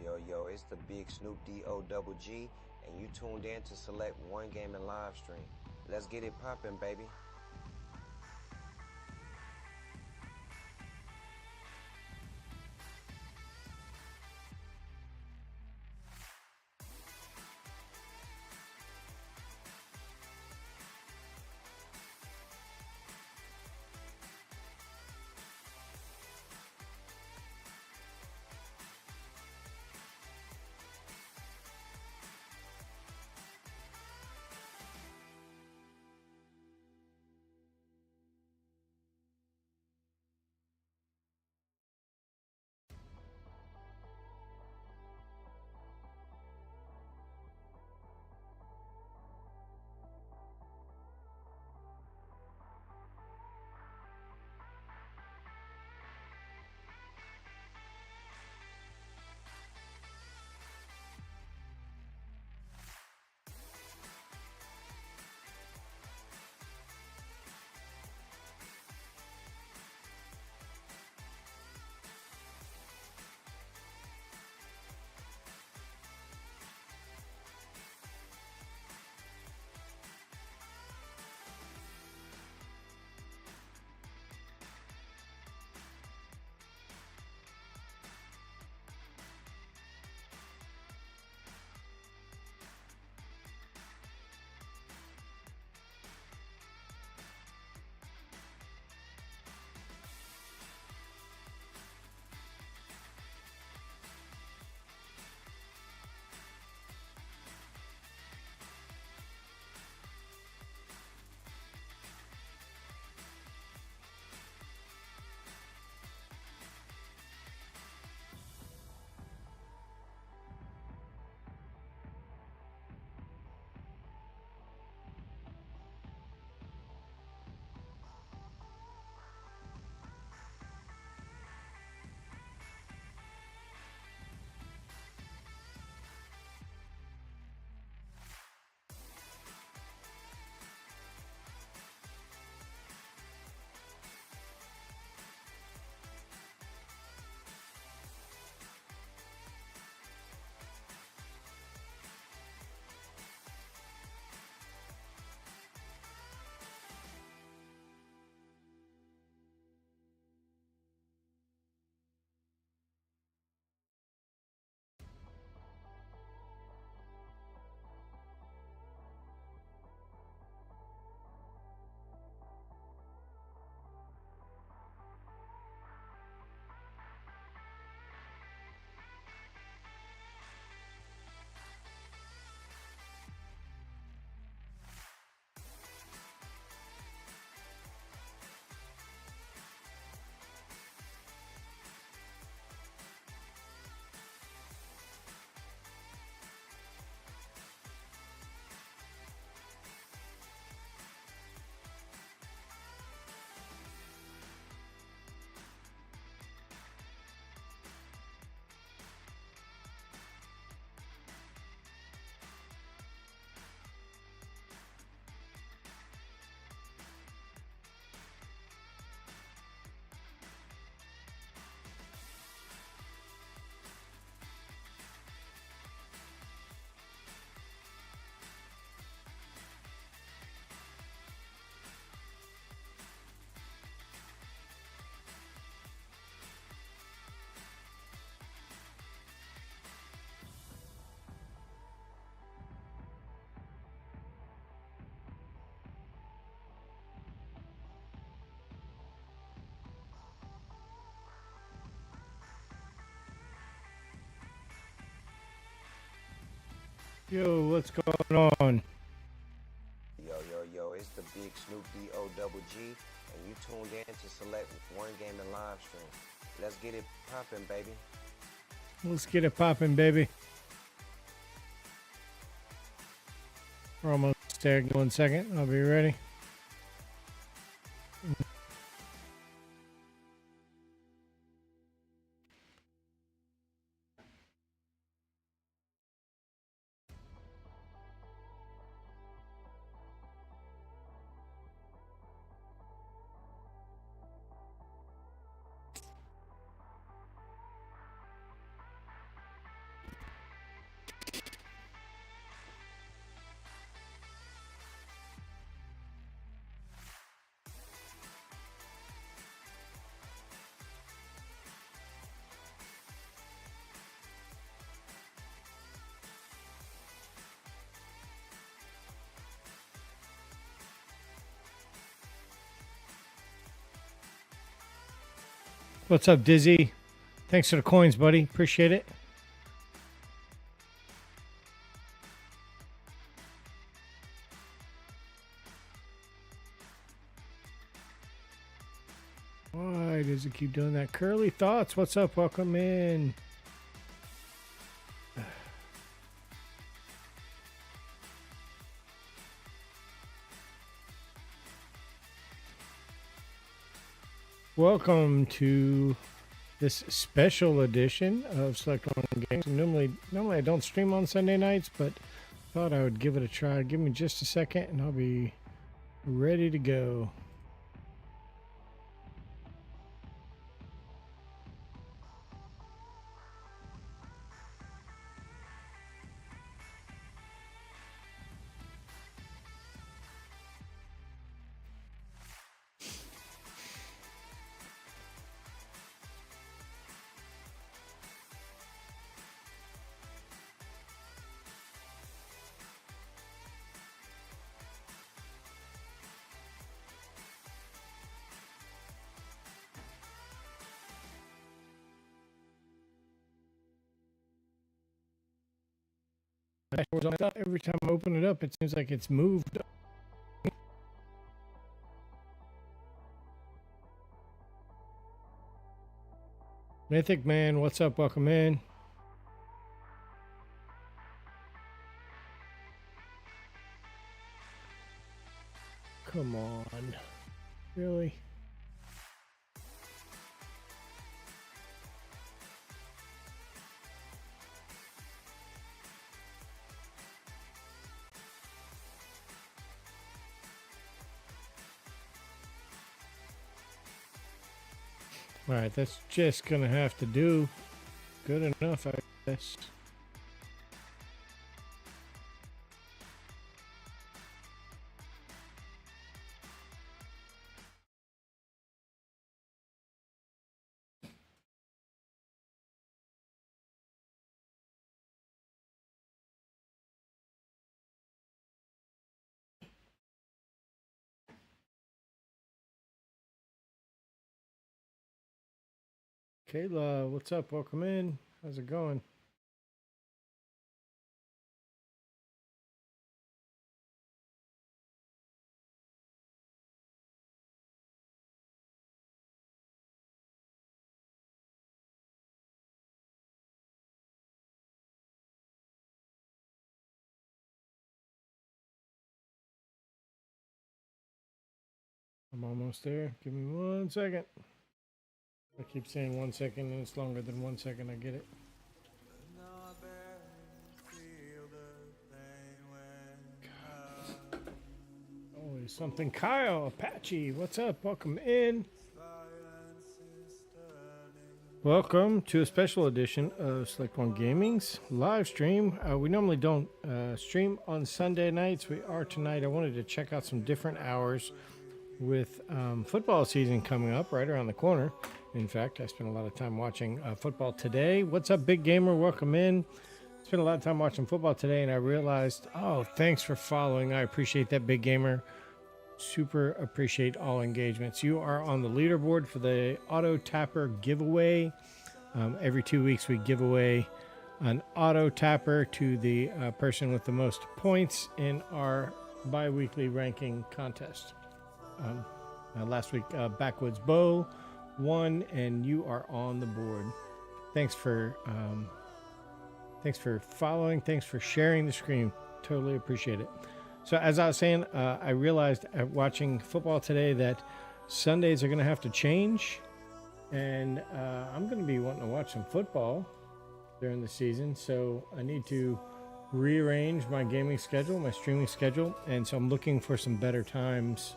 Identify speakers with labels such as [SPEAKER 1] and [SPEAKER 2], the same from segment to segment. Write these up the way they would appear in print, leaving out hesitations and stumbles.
[SPEAKER 1] Yo, it's the big Snoop D-O double G, and you tuned in to select one game and live stream. Let's get it poppin', baby.
[SPEAKER 2] Yo, what's going on?
[SPEAKER 1] Yo, it's the big Snoop D-O double G, and you tuned in to select one game and live stream. Let's get it poppin', baby.
[SPEAKER 2] Let's get it popping, baby. We're almost there. 1 second. I'll be ready. What's up, Dizzy? Thanks for the coins, buddy. Appreciate it. Why does it keep doing that? Curly Thoughts, what's up? Welcome in. Welcome to this special edition of Select One Games. Normally I don't stream on Sunday nights, but thought I would give it a try. Give me just a second and I'll be ready to go. Every time I open it up, it seems like it's moved. Mythic Man, what's up? Welcome in. Come on. Really? Alright, that's just gonna have to do. Good enough, I guess. Kayla, what's up? Welcome in. How's it going? I'm almost there. Give me 1 second. I keep saying 1 second and it's longer than 1 second. I get it. Always something. Kyle, Apache, what's up? Welcome in. Welcome to a special edition of Select One Gaming's live stream. We normally don't stream on Sunday nights. We are tonight. I wanted to check out some different hours with football season coming up right around the corner. In fact, I spent a lot of time watching football today. What's up, Big Gamer? Welcome in. Spent a lot of time watching football today, and I realized, oh, thanks for following. I appreciate that, Big Gamer. Super appreciate all engagements. You are on the leaderboard for the Auto Tapper giveaway. Every 2 weeks, we give away an Auto Tapper to the person with the most points in our bi-weekly ranking contest. Last week, Backwoods Bow won, and you are on the board. Thanks for following. Thanks for sharing the screen. Totally appreciate it. So as I was saying, I realized watching football today that Sundays are going to have to change, and I'm going to be wanting to watch some football during the season. So I need to rearrange my gaming schedule, my streaming schedule, and so I'm looking for some better times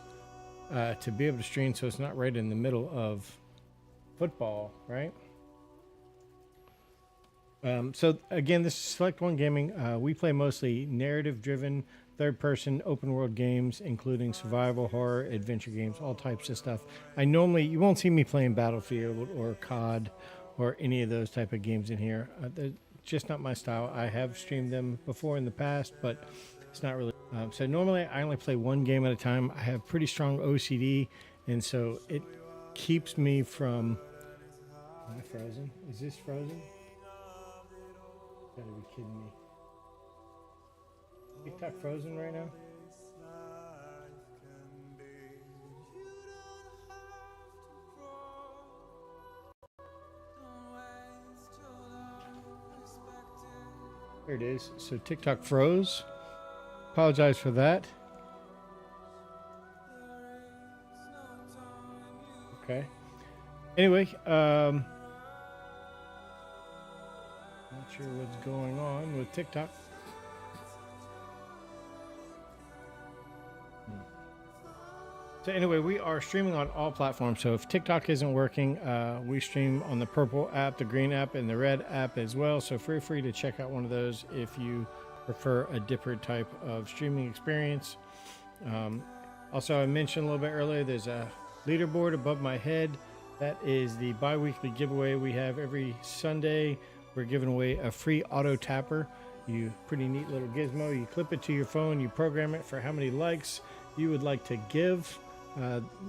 [SPEAKER 2] to be able to stream so it's not right in the middle of football, right? So again, this is Select One Gaming. We play mostly narrative-driven, third-person, open-world games, including survival, horror, adventure games, all types of stuff. You won't see me playing Battlefield or COD or any of those type of games in here. They're just not my style. I have streamed them before in the past, but it's not really. So normally I only play one game at a time. I have pretty strong OCD, and so it keeps me from Am I frozen? Is this frozen? Gotta be kidding me. TikTok frozen right now? There it is. So TikTok froze. Apologize for that. Okay. Anyway, not sure what's going on with TikTok. So anyway, we are streaming on all platforms. So if TikTok isn't working, we stream on the purple app, the green app, and the red app as well. So feel free to check out one of those if you prefer a different type of streaming experience. Also, I mentioned a little bit earlier, there's a leaderboard above my head. That is the bi-weekly giveaway we have every Sunday. We're giving away a free auto tapper. Pretty neat little gizmo. You clip it to your phone, you program it for how many likes you would like to give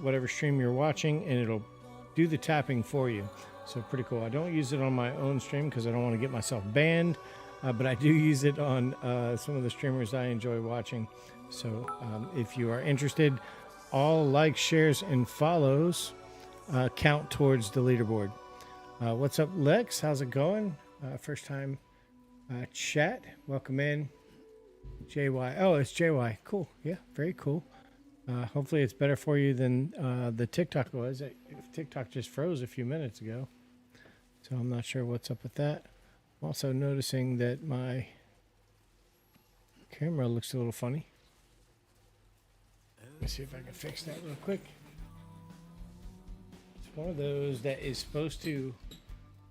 [SPEAKER 2] whatever stream you're watching, and it'll do the tapping for you. So pretty cool. I don't use it on my own stream because I don't want to get myself banned, but I do use it on some of the streamers I enjoy watching. So if you are interested, all likes, shares, and follows count towards the leaderboard. What's up, Lex? How's it going? First time chat. Welcome in. JY. Oh, it's JY. Cool. Yeah, very cool. Hopefully it's better for you than the TikTok was. TikTok just froze a few minutes ago. So I'm not sure what's up with that. I'm also noticing that my camera looks a little funny. Let me see if I can fix that real quick. It's one of those that is supposed to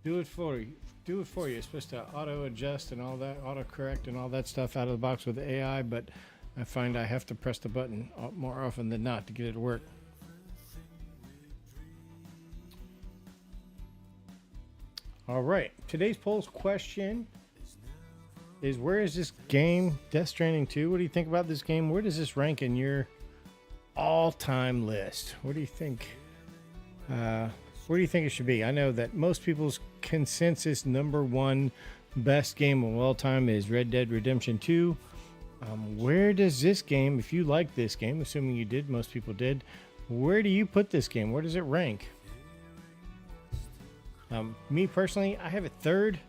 [SPEAKER 2] do it for you. It's supposed to auto adjust and all that, auto correct and all that stuff out of the box with AI, but I find I have to press the button more often than not to get it to work. All right, today's poll's question is, where is this game, Death Stranding 2? What do you think about this game? Where does this rank in your all-time list? What do you think? Where do you think it should be? I know that most people's consensus number one best game of all time is Red Dead Redemption 2. Where does this game, if you like this game, assuming you did, most people did, where do you put this game? Where does it rank? Me personally, I have it third.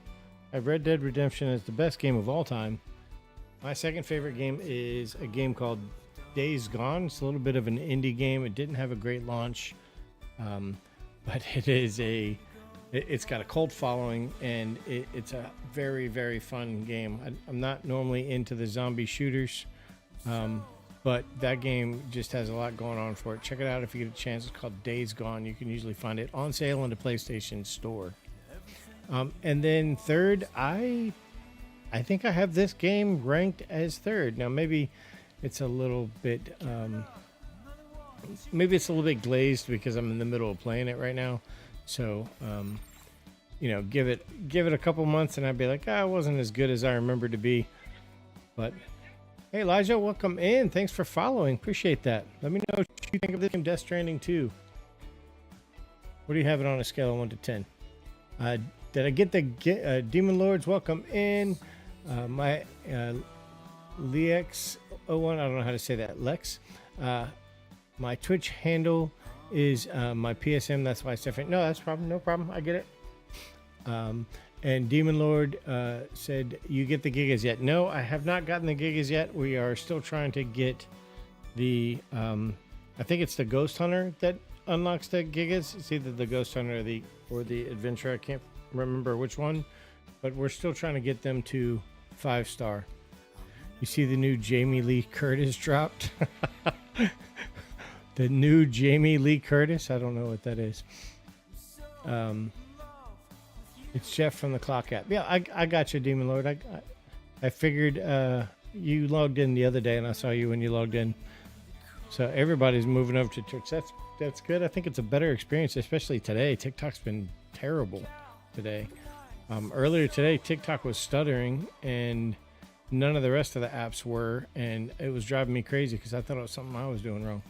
[SPEAKER 2] I have Red Dead Redemption as the best game of all time. My second favorite game is a game called Days Gone. It's a little bit of an indie game. It didn't have a great launch, but it's got a cult following, and it's a very, very fun game. I'm not normally into the zombie shooters, but that game just has a lot going on for it. Check it out if you get a chance. It's called Days Gone. You can usually find it on sale in the PlayStation Store. And then third, I think I have this game ranked as third. Now maybe it's a little bit glazed because I'm in the middle of playing it right now. So give it a couple months and I'd be like, it wasn't as good as I remembered to be. But hey, Elijah, welcome in. Thanks for following. Appreciate that. Let me know what you think of this game, Death Stranding 2. What do you have it on a scale of 1 to 10? Did I get the Demon Lords? Welcome in. My Lex01, I don't know how to say that. Lex. My Twitch handle is my PSM. That's why it's different. No, that's no problem. I get it. And Demon Lord said, you get the gigas yet? No, I have not gotten the gigas yet. We are still trying to get the, I think it's the Ghost Hunter that unlocks the gigas. It's either the Ghost Hunter or the Adventurer. I can't remember which one, but we're still trying to get them to 5-star. You see the new Jamie Lee Curtis dropped? The new Jamie Lee Curtis? I don't know what that is. It's Jeff from the Clock app. Yeah, I got you, Demon Lord. I figured you logged in the other day, and I saw you when you logged in. So everybody's moving over to Twitch. That's good. I think it's a better experience, especially today. TikTok's been terrible today. Earlier today, TikTok was stuttering, and none of the rest of the apps were, and it was driving me crazy because I thought it was something I was doing wrong.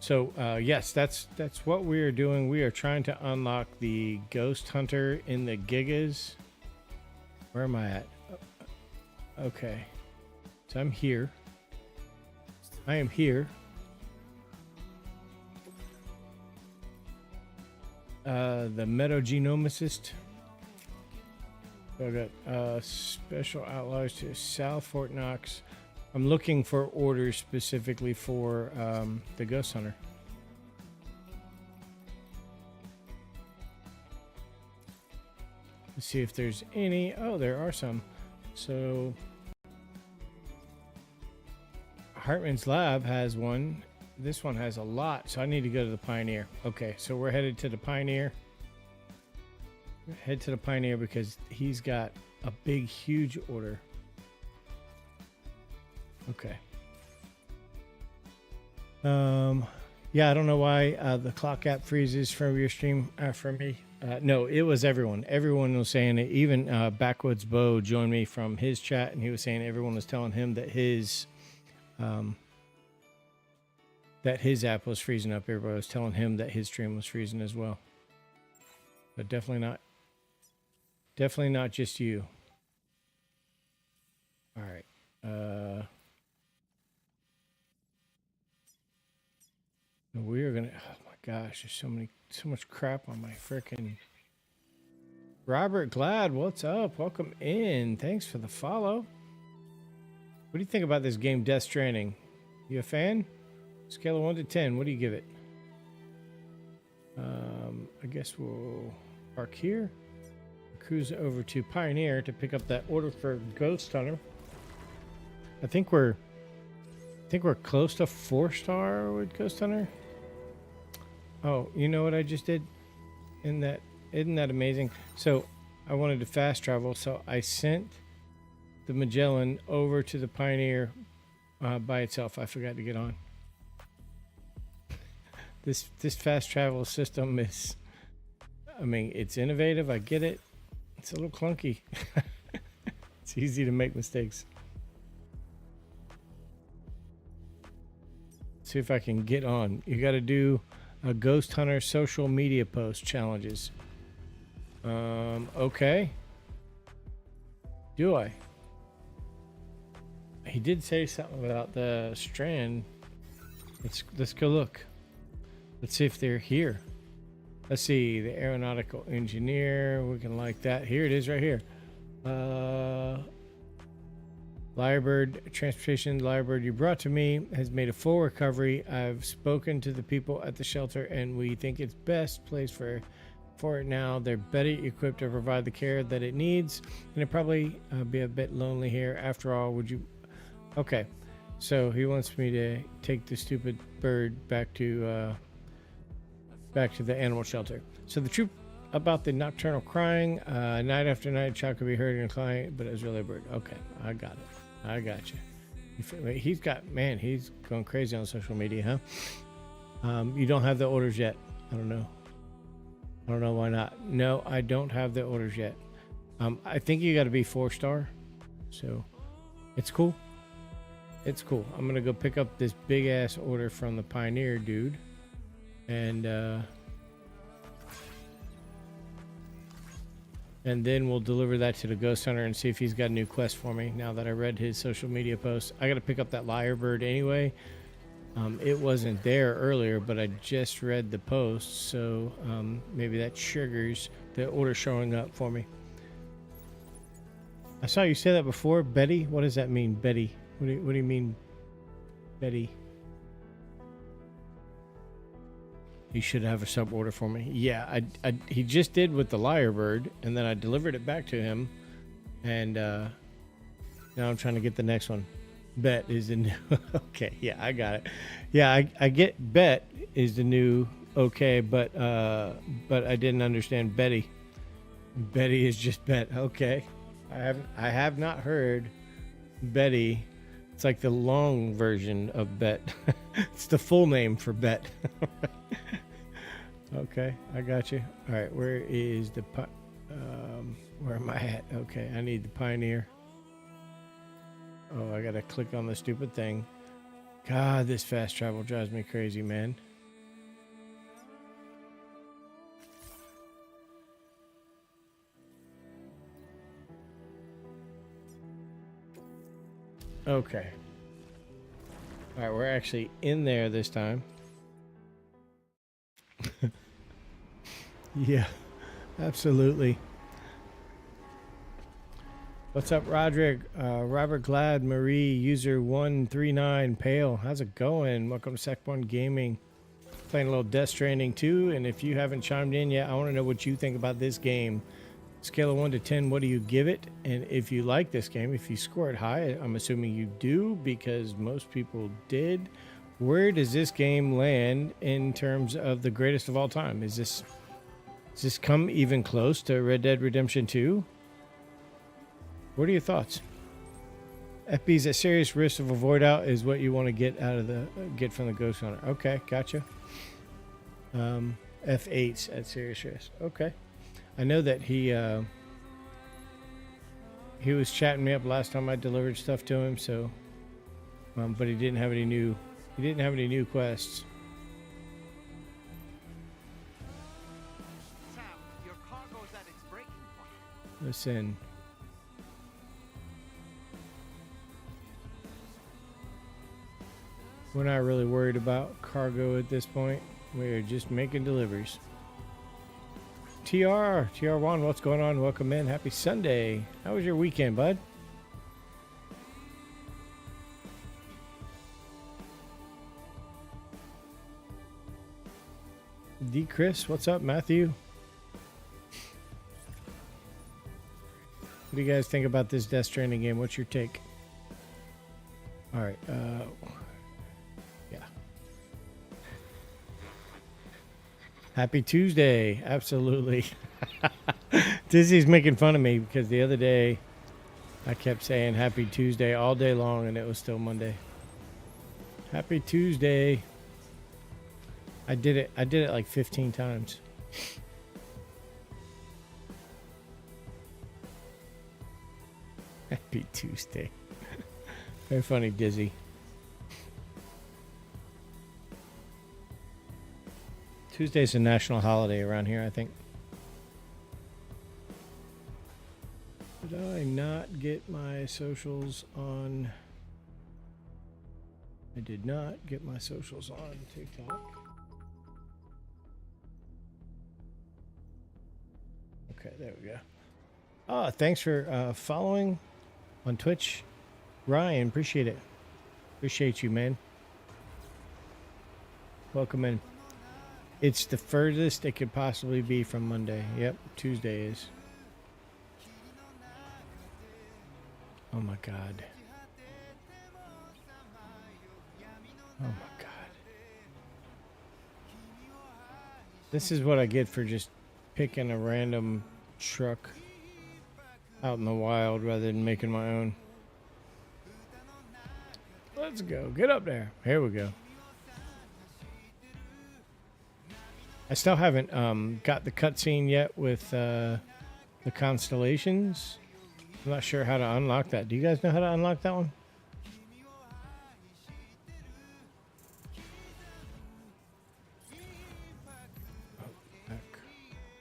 [SPEAKER 2] So yes, that's what we are doing. We are trying to unlock the Ghost Hunter in the Gigas. Where am I at? Okay, so I'm here. I am here. The metagenomicist. So I got special outlaws to South Fort Knox. I'm looking for orders specifically for the Ghost Hunter. Let's see if there's any. Oh, there are some. So Hartman's Lab has one. This one has a lot, so I need to go to the Pioneer. Okay, so we're headed to the Pioneer. Head to the Pioneer because he's got a big, huge order. Okay. Yeah, I don't know why the clock app freezes from your stream from me. No, it was everyone. Everyone was saying it. Even Backwoods Bo joined me from his chat, and he was saying everyone was telling him that his app was freezing up. Everybody was telling him that his stream was freezing as well. But definitely not just you. All right. We are gonna. Oh my gosh, there's so much crap on my frickin'. Robert Glad, what's up? Welcome in. Thanks for the follow. What do you think about this game, Death Stranding? You a fan? Scale of 1 to 10, what do you give it? I guess we'll park here. Cruise over to Pioneer to pick up that order for Ghost Hunter. I think we're close to 4-star with Ghost Hunter. Oh, you know what I just did? Isn't that amazing? So I wanted to fast travel, so I sent the Magellan over to the Pioneer by itself. I forgot to get on. This fast travel system is, I mean, it's innovative. I get it. It's a little clunky. It's easy to make mistakes. See if I can get on. You got to do a Ghost Hunter social media post challenges. Okay. Do I? He did say something about the Strand. Let's go look. Let's see if they're here. Let's see, the aeronautical engineer. We can like that. Here it is right here. Lyrebird Transportation, Lyrebird you brought to me has made a full recovery. I've spoken to the people at the shelter and we think it's best place for it now. They're better equipped to provide the care that it needs, and it'd probably be a bit lonely here. After all, would you? Okay, so he wants me to take the stupid bird back to the animal shelter. So the truth about the nocturnal crying, night after night, child could be heard in a client, but it was really a bird. Okay, I got it. I got you. He's going crazy on social media, huh? You don't have the orders yet. I don't know why not. No, I don't have the orders yet. I think you got to be 4-star. So it's cool. It's cool. I'm going to go pick up this big ass order from the Pioneer dude. And then we'll deliver that to the Ghost Hunter and see if he's got a new quest for me. Now that I read his social media post, I got to pick up that Lyrebird anyway. It wasn't there earlier, but I just read the post, so maybe that triggers the order showing up for me. I saw you say that before, Betty. What does that mean, Betty? What do you mean, Betty? You should have a sub order for me. Yeah, he just did with the Lyrebird, and then I delivered it back to him, and now I'm trying to get the next one. Bet is the new. Okay, yeah, I got it. Yeah, I get Bet is the new. Okay, but I didn't understand Betty. Betty is just Bet. Okay, I have not heard Betty. It's like the long version of Bet. It's the full name for Bet. Okay, I got you. All right, where is the where am I at? Okay, I need the Pioneer. Oh, I gotta click on the stupid thing. God, this fast travel drives me crazy, man. Okay. All right, we're actually in there this time. Yeah, absolutely. What's up, Roderick? Robert Glad, Marie, user 139, Pale. How's it going? Welcome to Sec 1 Gaming. Playing a little Death Stranding 2, and if you haven't chimed in yet, I want to know what you think about this game. Scale of 1 to 10, what do you give it? And if you like this game, if you score it high, I'm assuming you do because most people did. Where does this game land in terms of the greatest of all time? Does this come even close to Red Dead Redemption 2? What are your thoughts? FB's at serious risk of a void out is what you want to get out of get from the Ghost Hunter. Okay, gotcha. F8's at serious risk. Okay. I know that he was chatting me up last time I delivered stuff to him, so but he didn't have any new quests.
[SPEAKER 3] Sam, your cargo's at its breaking point.
[SPEAKER 2] Listen. We're not really worried about cargo at this point. We're just making deliveries. TR1, what's going on? Welcome in. Happy Sunday. How was your weekend, bud? D. Chris, what's up, Matthew? What do you guys think about this Death Stranding game? What's your take? All right. Yeah. Happy Tuesday. Absolutely. Dizzy's making fun of me because the other day I kept saying Happy Tuesday all day long and it was still Monday. Happy Tuesday. I did it like 15 times. Happy Tuesday. Very funny, Dizzy. Tuesday's a national holiday around here, I think. Did I not get my socials on? I did not get my socials on TikTok. Okay, there we go. Oh, thanks for following on Twitch. Ryan, appreciate it. Appreciate you, man. Welcome in. It's the furthest it could possibly be from Monday. Yep, Tuesday is. Oh my God. Oh my God. This is what I get for just picking a random truck out in the wild rather than making my own. Let's go. Get up there. Here we go. I still haven't got the cutscene yet with the constellations. I'm not sure how to unlock that. Do you guys know how to unlock that one?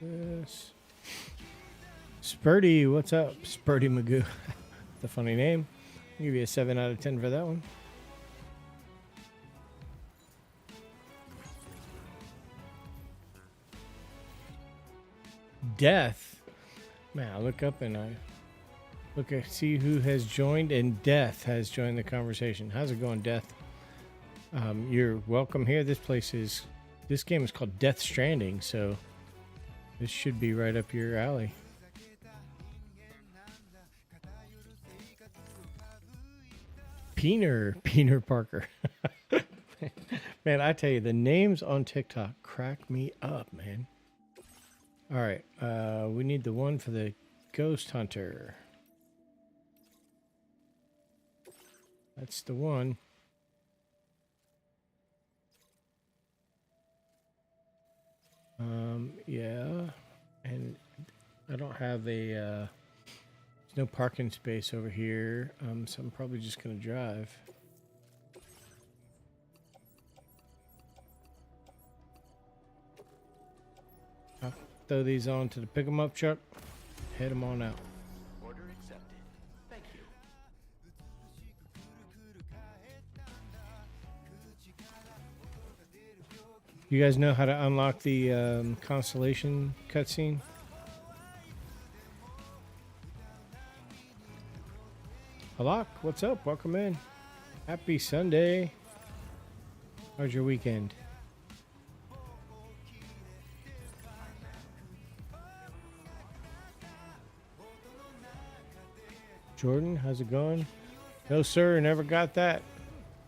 [SPEAKER 2] Yes. Spurdy, what's up? Spurdy Magoo. That's a funny name. I'll give you a 7 out of 10 for that one. Death. Man, I look up and I see who has joined, and Death has joined the conversation. How's it going, Death? You're welcome here. This game is called Death Stranding, so this should be right up your alley. Peener Parker. Man, I tell you, the names on TikTok crack me up, man. All right, we need the one for the Ghost Hunter. That's the one. Yeah, and I don't have there's no parking space over here, so I'm probably just gonna drive. I'll throw these on to the pick 'em up truck, head them on out.
[SPEAKER 3] Order accepted. Thank you.
[SPEAKER 2] You guys know how to unlock the constellation cutscene? Halak, what's up? Welcome in. Happy Sunday. How's your weekend? Jordan, how's it going? No, sir, never got that.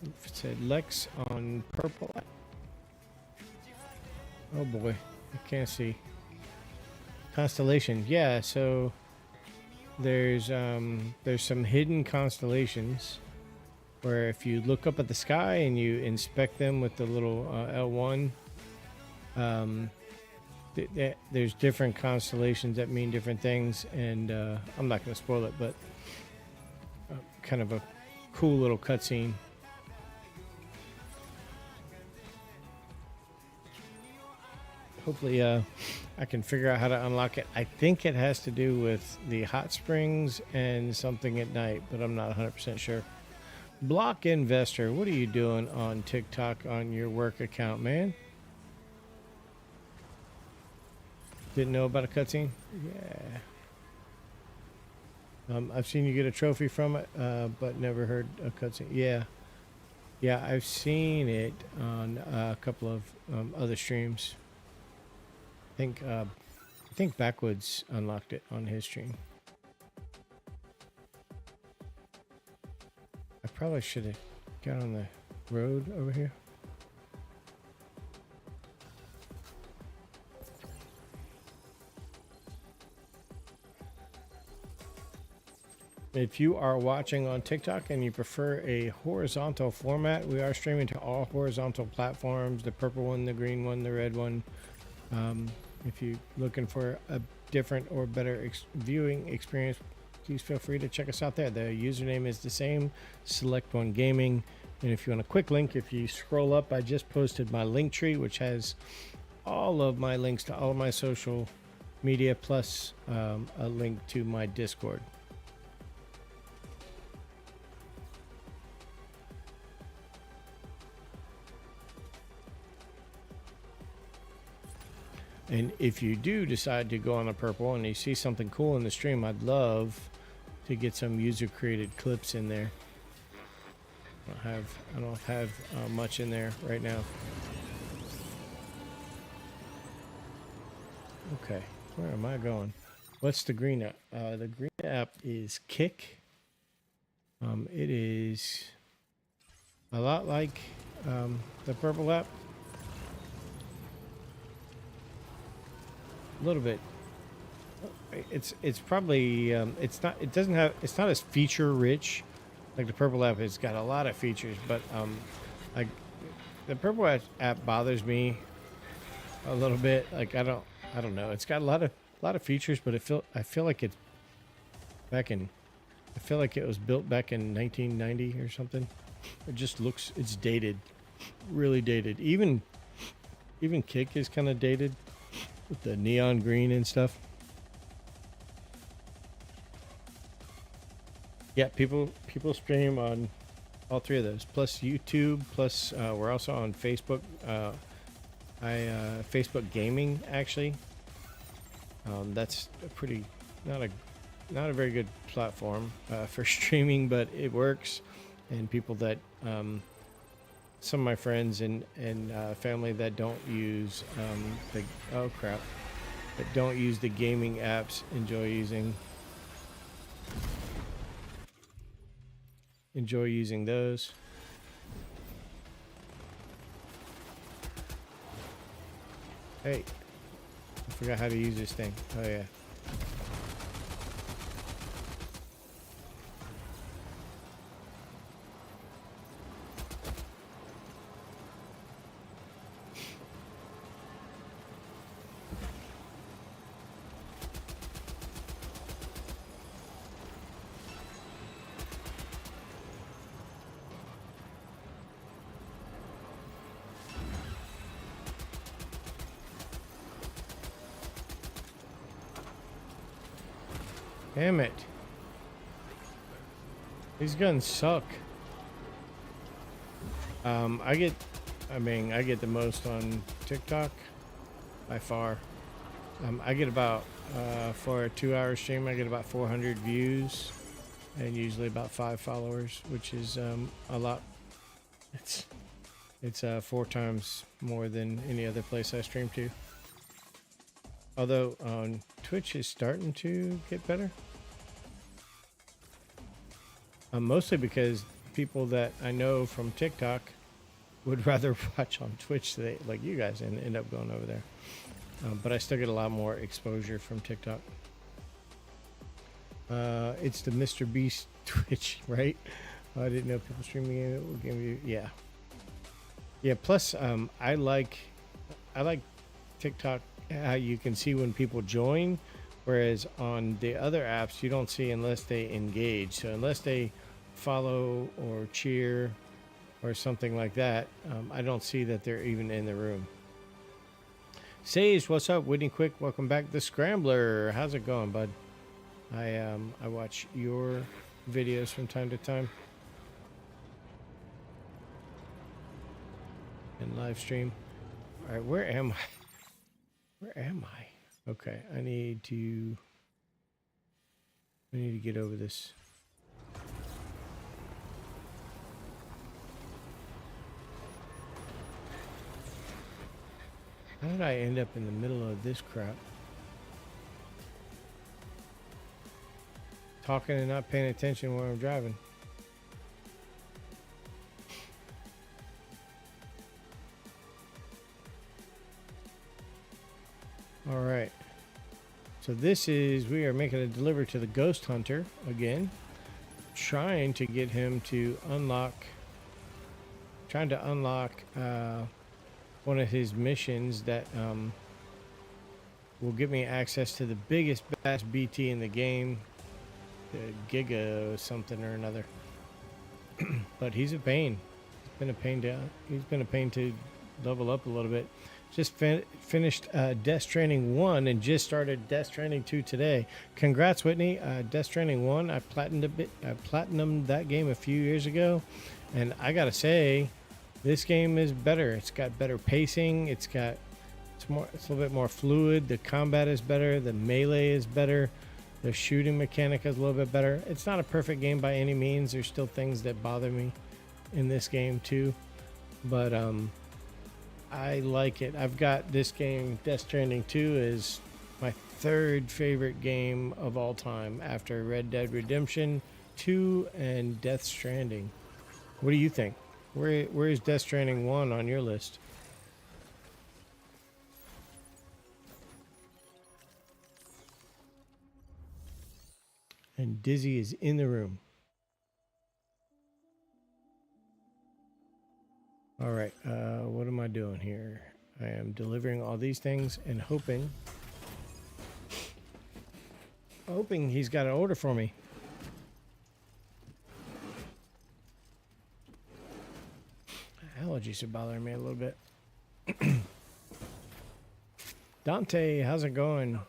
[SPEAKER 2] It said Lex on purple. Oh boy, I can't see. Constellation, yeah. So there's some hidden constellations where if you look up at the sky and you inspect them with the little L1, there's different constellations that mean different things, and I'm not going to spoil it, but kind of a cool little cutscene. Hopefully I can figure out how to unlock it. I think it has to do with the hot springs and something at night, but I'm not 100% sure. Block Investor, what are you doing on TikTok on your work account, man? Didn't know about a cutscene? Yeah. I've seen you get a trophy from it, but never heard a cutscene. Yeah, I've seen it on a couple of other streams. I think Backwoods unlocked it on his stream. I probably should have got on the road over here. If you are watching on TikTok and you prefer a horizontal format, we are streaming to all horizontal platforms, the purple one, the green one, the red one. If you're looking for a different or better viewing experience, please feel free to check us out there. The username is the same, Select One Gaming. And if you want a quick link, if you scroll up, I just posted my link tree, which has all of my links to all of my social media, plus a link to my Discord. And if you do decide to go on a purple and you see something cool in the stream, I'd love to get some user created clips in there. I don't have much in there right now. Okay, where am I going? What's the green app? The green app is Kick. It is a lot like the purple app. A little bit. It's probably it's not as feature rich like the purple app. It's got a lot of features, but like the purple app bothers me a little bit. Like I don't know. It's got a lot of features, but I feel like it was built back in 1990 or something. It just looks, it's dated, really dated. Even Kick is kind of dated with the neon green and stuff. Yeah, people stream on all three of those, plus YouTube, plus we're also on Facebook. Facebook Gaming, actually. That's a pretty not a very good platform for streaming, but it works. And people that some of my friends and family that don't use that don't use the gaming apps enjoy using those. Hey, I forgot how to use this thing. Oh yeah. Damn it. These guns suck. I get the most on TikTok by far. I get about, for a 2-hour stream, I get about 400 views and usually about 5 followers, which is a lot. It's 4 times more than any other place I stream to. Although Twitch is starting to get better. Mostly because people that I know from TikTok would rather watch on Twitch, like you guys, and end up going over there. But I still get a lot more exposure from TikTok. It's the Mr. Beast Twitch, right? I didn't know people streaming it will give you, yeah. Yeah, plus I like TikTok, how you can see when people join, whereas on the other apps you don't see unless they engage. So unless they follow or cheer or something like that, I don't see that they're even in the room. Sage, what's up? Whitney Quick, welcome back. The Scrambler, how's it going, bud? I watch your videos from time to time and live stream. All right, where am I? Where am I? Okay, I need to get over this. How did I end up in the middle of this crap? Talking and not paying attention while I'm driving. All right. So this is, we are making a delivery to the Ghost Hunter again. Trying to get him to unlock, one of his missions that will give me access to the biggest bass BT in the game, the Giga something or another. But he's a pain. He's been a pain to level up a little bit. Just finished Death Stranding 1 and just started Death Stranding 2 today. Congrats, Whitney. Death Stranding 1, I platinumed that game a few years ago, and I gotta say, this game is better. It's got better pacing. It's a little bit more fluid. The combat is better. The melee is better. The shooting mechanic is a little bit better. It's not a perfect game by any means. There's still things that bother me in this game too, but I like it. I've got this game, Death Stranding 2, is my 3rd favorite game of all time after Red Dead Redemption 2 and Death Stranding. What do you think? Where is Death Stranding 1 on your list? And Dizzy is in the room. All right, what am I doing here? I am delivering all these things and hoping he's got an order for me. Allergies are bothering me a little bit. Dante, how's it going?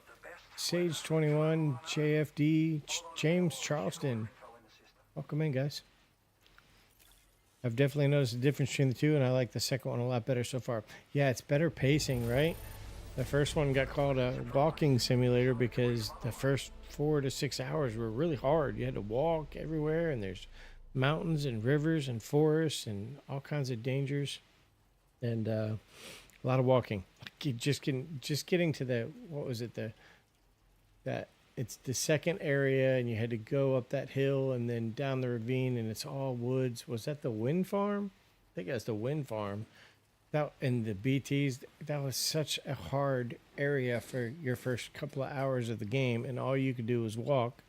[SPEAKER 2] Sage 21, JFD, James Charleston. Welcome in, guys. I've definitely noticed the difference between the two, and I like the second one a lot better so far. Yeah, it's better pacing, right? The first one got called a walking simulator because the first 4 to 6 hours were really hard. You had to walk everywhere, and there's mountains and rivers and forests and all kinds of dangers, and a lot of walking. Just getting to the, what was it, it's the second area, and you had to go up that hill and then down the ravine, and it's all woods. Was that the wind farm? I think that's the wind farm. That, and the BTs, that was such a hard area for your first couple of hours of the game, and all you could do was walk.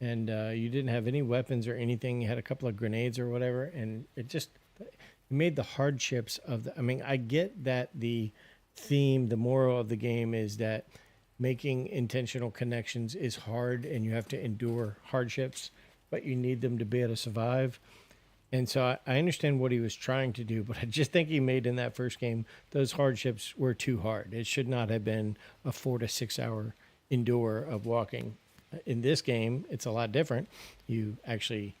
[SPEAKER 2] And you didn't have any weapons or anything. You had a couple of grenades or whatever, and it made the hardships of the, I mean, I get that the theme, the moral of the game is that making intentional connections is hard and you have to endure hardships, but you need them to be able to survive. And so I understand what he was trying to do, but I just think he made in that first game, those hardships were too hard. It should not have been a 4 to 6 hour endure of walking. In this game, it's a lot different. You actually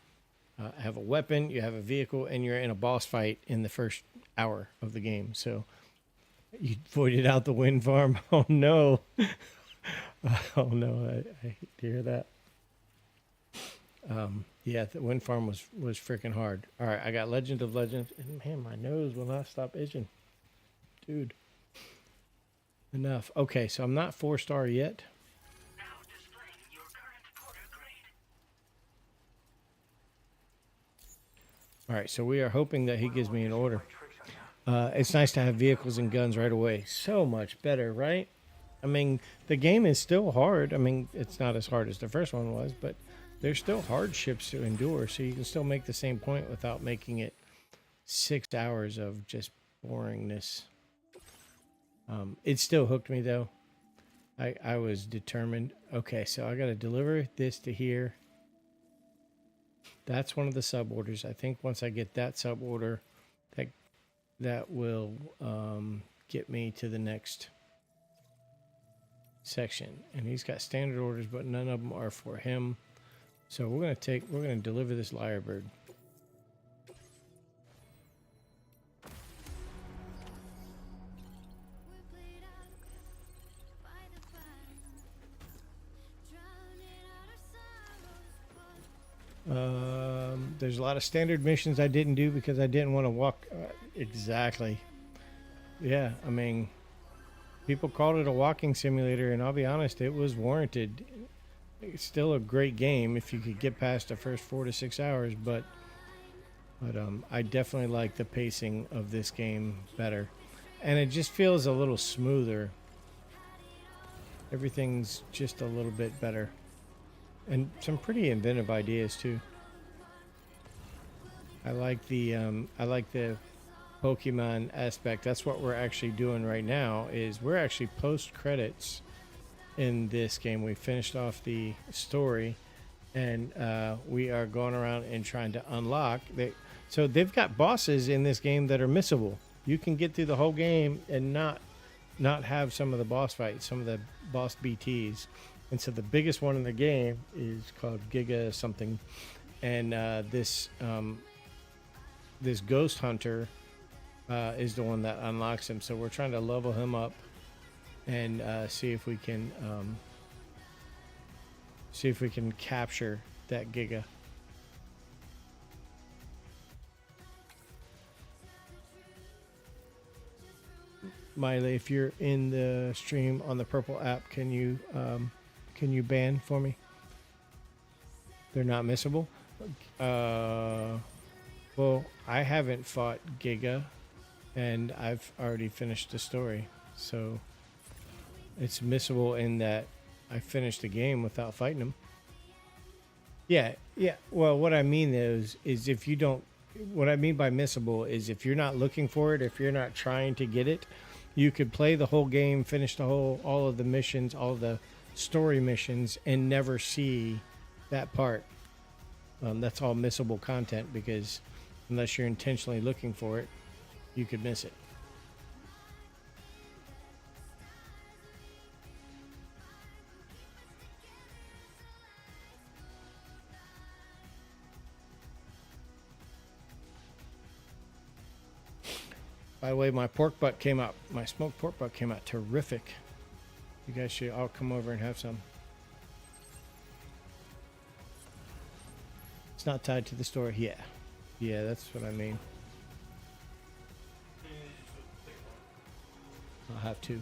[SPEAKER 2] have a weapon, you have a vehicle, and you're in a boss fight in the first hour of the game. So You voided out the wind farm. Oh no. Oh no, I hate to hear that. Yeah, the wind farm was freaking hard. All right, I got Legend of Legends, and man, my nose will not stop itching, dude. Enough. Okay, so I'm not 4-star yet.
[SPEAKER 4] Now displaying your current porter grade.
[SPEAKER 2] All right, so we are hoping that he gives me an order. It's nice to have vehicles and guns right away. So much better, right? I mean, the game is still hard. I mean, it's not as hard as the first one was, but there's still hardships to endure. So you can still make the same point without making it 6 hours of just boringness. It still hooked me, though. I was determined. Okay, so I got to deliver this to here. That's one of the sub orders. I think once I get that sub order, that will get me to the next section. And he's got standard orders, but none of them are for him. So we're gonna deliver this lyrebird. There's a lot of standard missions I didn't do because I didn't want to walk. Exactly. Yeah, I mean, people called it a walking simulator, and I'll be honest, it was warranted. It's still a great game if you could get past the first 4 to 6 hours, but I definitely like the pacing of this game better, and it just feels a little smoother. Everything's just a little bit better, and some pretty inventive ideas too. I like the Pokemon aspect. That's what we're actually doing right now. Is we're actually post credits in this game. We finished off the story, and we are going around and trying to unlock. So they've got bosses in this game that are missable. You can get through the whole game and not have some of the boss fights, some of the boss BTs. And so the biggest one in the game is called Giga something, and this ghost hunter is the one that unlocks him. So we're trying to level him up and see if we can capture that Giga. Miley, if you're in the stream on the purple app, can you ban for me? They're not missable. Well, I haven't fought Giga, and I've already finished the story, so it's missable in that I finished the game without fighting him. Yeah. Well, what I mean is if you don't, what I mean by missable is if you're not looking for it, if you're not trying to get it, you could play the whole game, finish all of the missions, all of the story missions, and never see that part. That's all missable content because unless you're intentionally looking for it, you could miss it. By the way, my pork butt came out. My smoked pork butt came out terrific. You guys should all come over and have some. It's not tied to the story. Yeah, that's what I mean. I'll have two.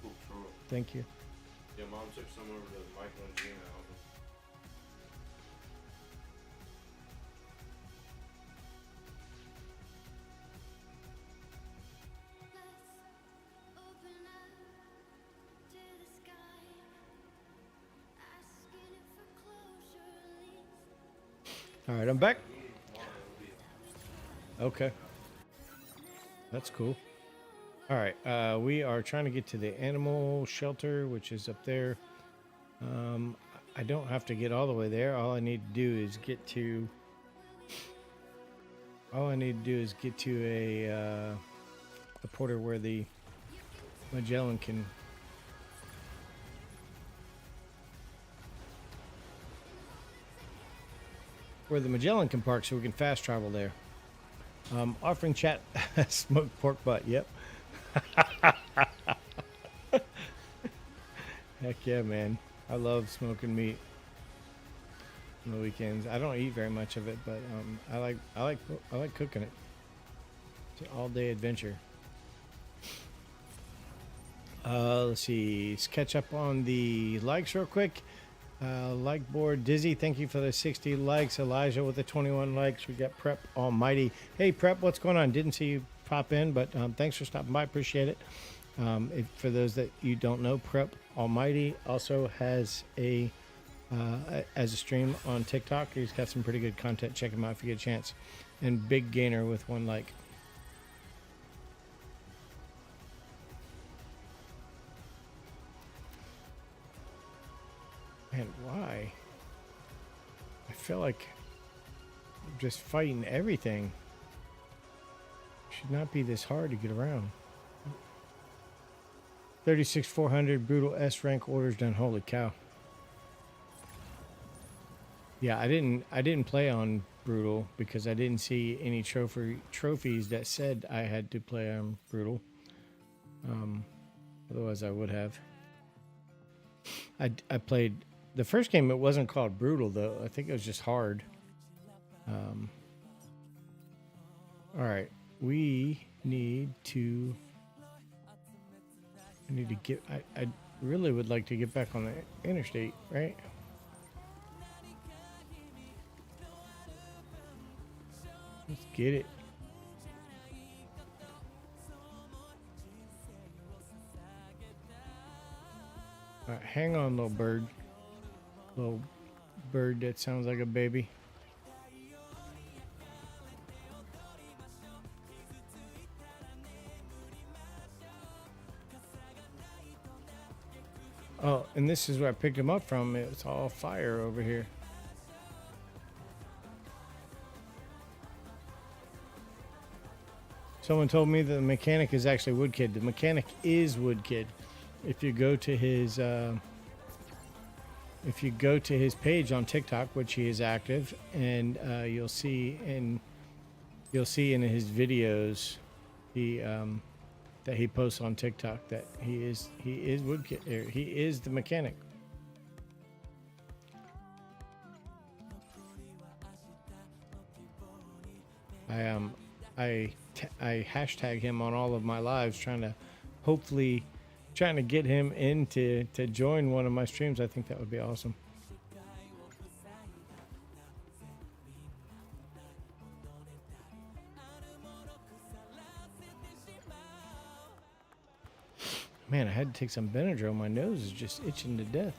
[SPEAKER 5] Cool, sure.
[SPEAKER 2] Thank you.
[SPEAKER 5] Yeah, Mom took some over to Michael and Gina house.
[SPEAKER 2] All right, I'm back. Okay. That's cool. All right, we are trying to get to the animal shelter, which is up there. I don't have to get all the way there. All I need to do is get to a porter where the Magellan can. Where the Magellan can park so we can fast travel there. Offering chat smoked pork butt. Yep. Heck yeah, man. I love smoking meat on the weekends. I don't eat very much of it, but I like cooking it. It's an all-day adventure. Let's see. Let's catch up on the likes real quick. Like board Dizzy, thank you for the 60 likes. Elijah with the 21 likes. We got Prep Almighty. Hey Prep, what's going on? Didn't see you pop in, but thanks for stopping by. Appreciate it. For those that you don't know, Prep Almighty also has a stream on TikTok. He's got some pretty good content. Check him out if you get a chance. And Big Gainer with 1 like. Man, why? I feel like I'm just fighting everything. Should not be this hard to get around. 36,400 brutal S rank orders done. Holy cow. Yeah, I didn't play on brutal because I didn't see any trophies that said I had to play on brutal. Otherwise I would have. I played the first game. It wasn't called brutal though. I think it was just hard. All right, we need to get. I really would like to get back on the interstate, right? Let's get it. All right, hang on, little bird. Little bird that sounds like a baby. Oh, and this is where I picked him up from. It's all fire over here. Someone told me that the mechanic is actually Woodkid. The mechanic is Woodkid. If you go to his page on TikTok, which he is active, and you'll see in his videos that he posts on TikTok that he is Woodkid. He is the mechanic. I hashtag him on all of my lives, trying to get him in to join one of my streams. I think that would be awesome. Man, I had to take some Benadryl. My nose is just itching to death.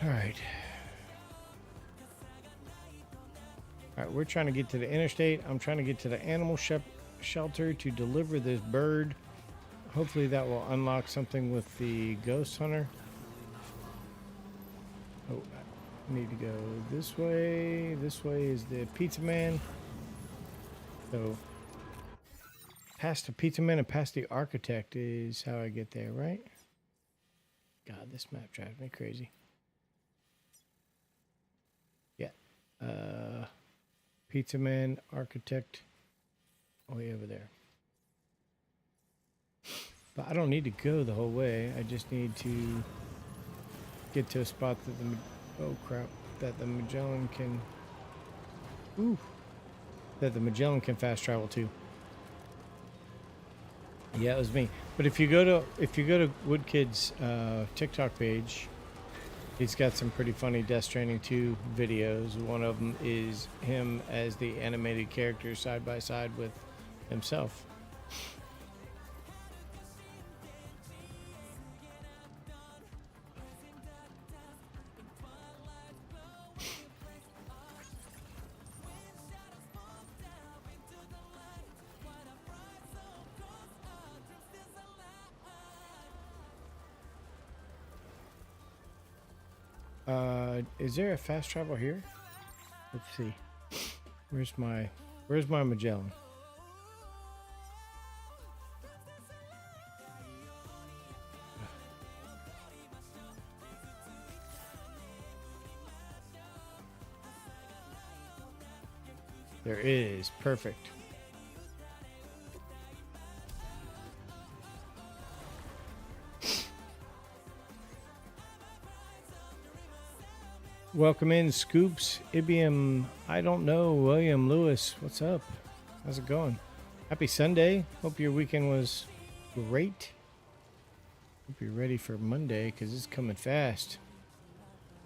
[SPEAKER 2] All right. All right, we're trying to get to the interstate. I'm trying to get to the animal shelter to deliver this bird. Hopefully that will unlock something with the ghost hunter. Oh, I need to go this way. This way is the pizza man. So past the pizza man and past the architect is how I get there, right? God, this map drives me crazy. Yeah. Pizza man, architect, way over there. But I don't need to go the whole way. I just need to get to a spot that the Magellan can. That the Magellan can fast travel to. Yeah, it was me. But if you go to Woodkid's TikTok page, he's got some pretty funny Death Stranding 2 videos. One of them is him as the animated character side by side with himself. Is there a fast travel here? Let's see. Where's my Magellan? There is. Perfect. Welcome in, Scoops, Ibium, I don't know, William Lewis. What's up? How's it going? Happy Sunday. Hope your weekend was great. Hope you're ready for Monday because it's coming fast.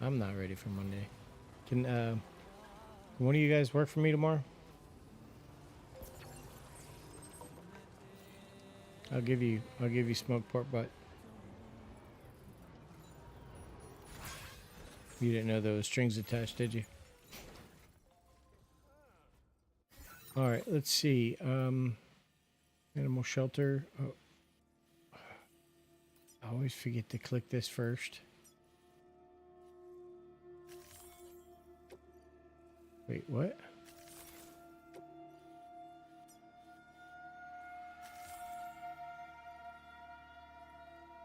[SPEAKER 2] I'm not ready for Monday. Can one of you guys work for me tomorrow? I'll give you smoked pork butt. You didn't know there was strings attached, did you? All right, let's see. Animal shelter. Oh. I always forget to click this first. Wait, what?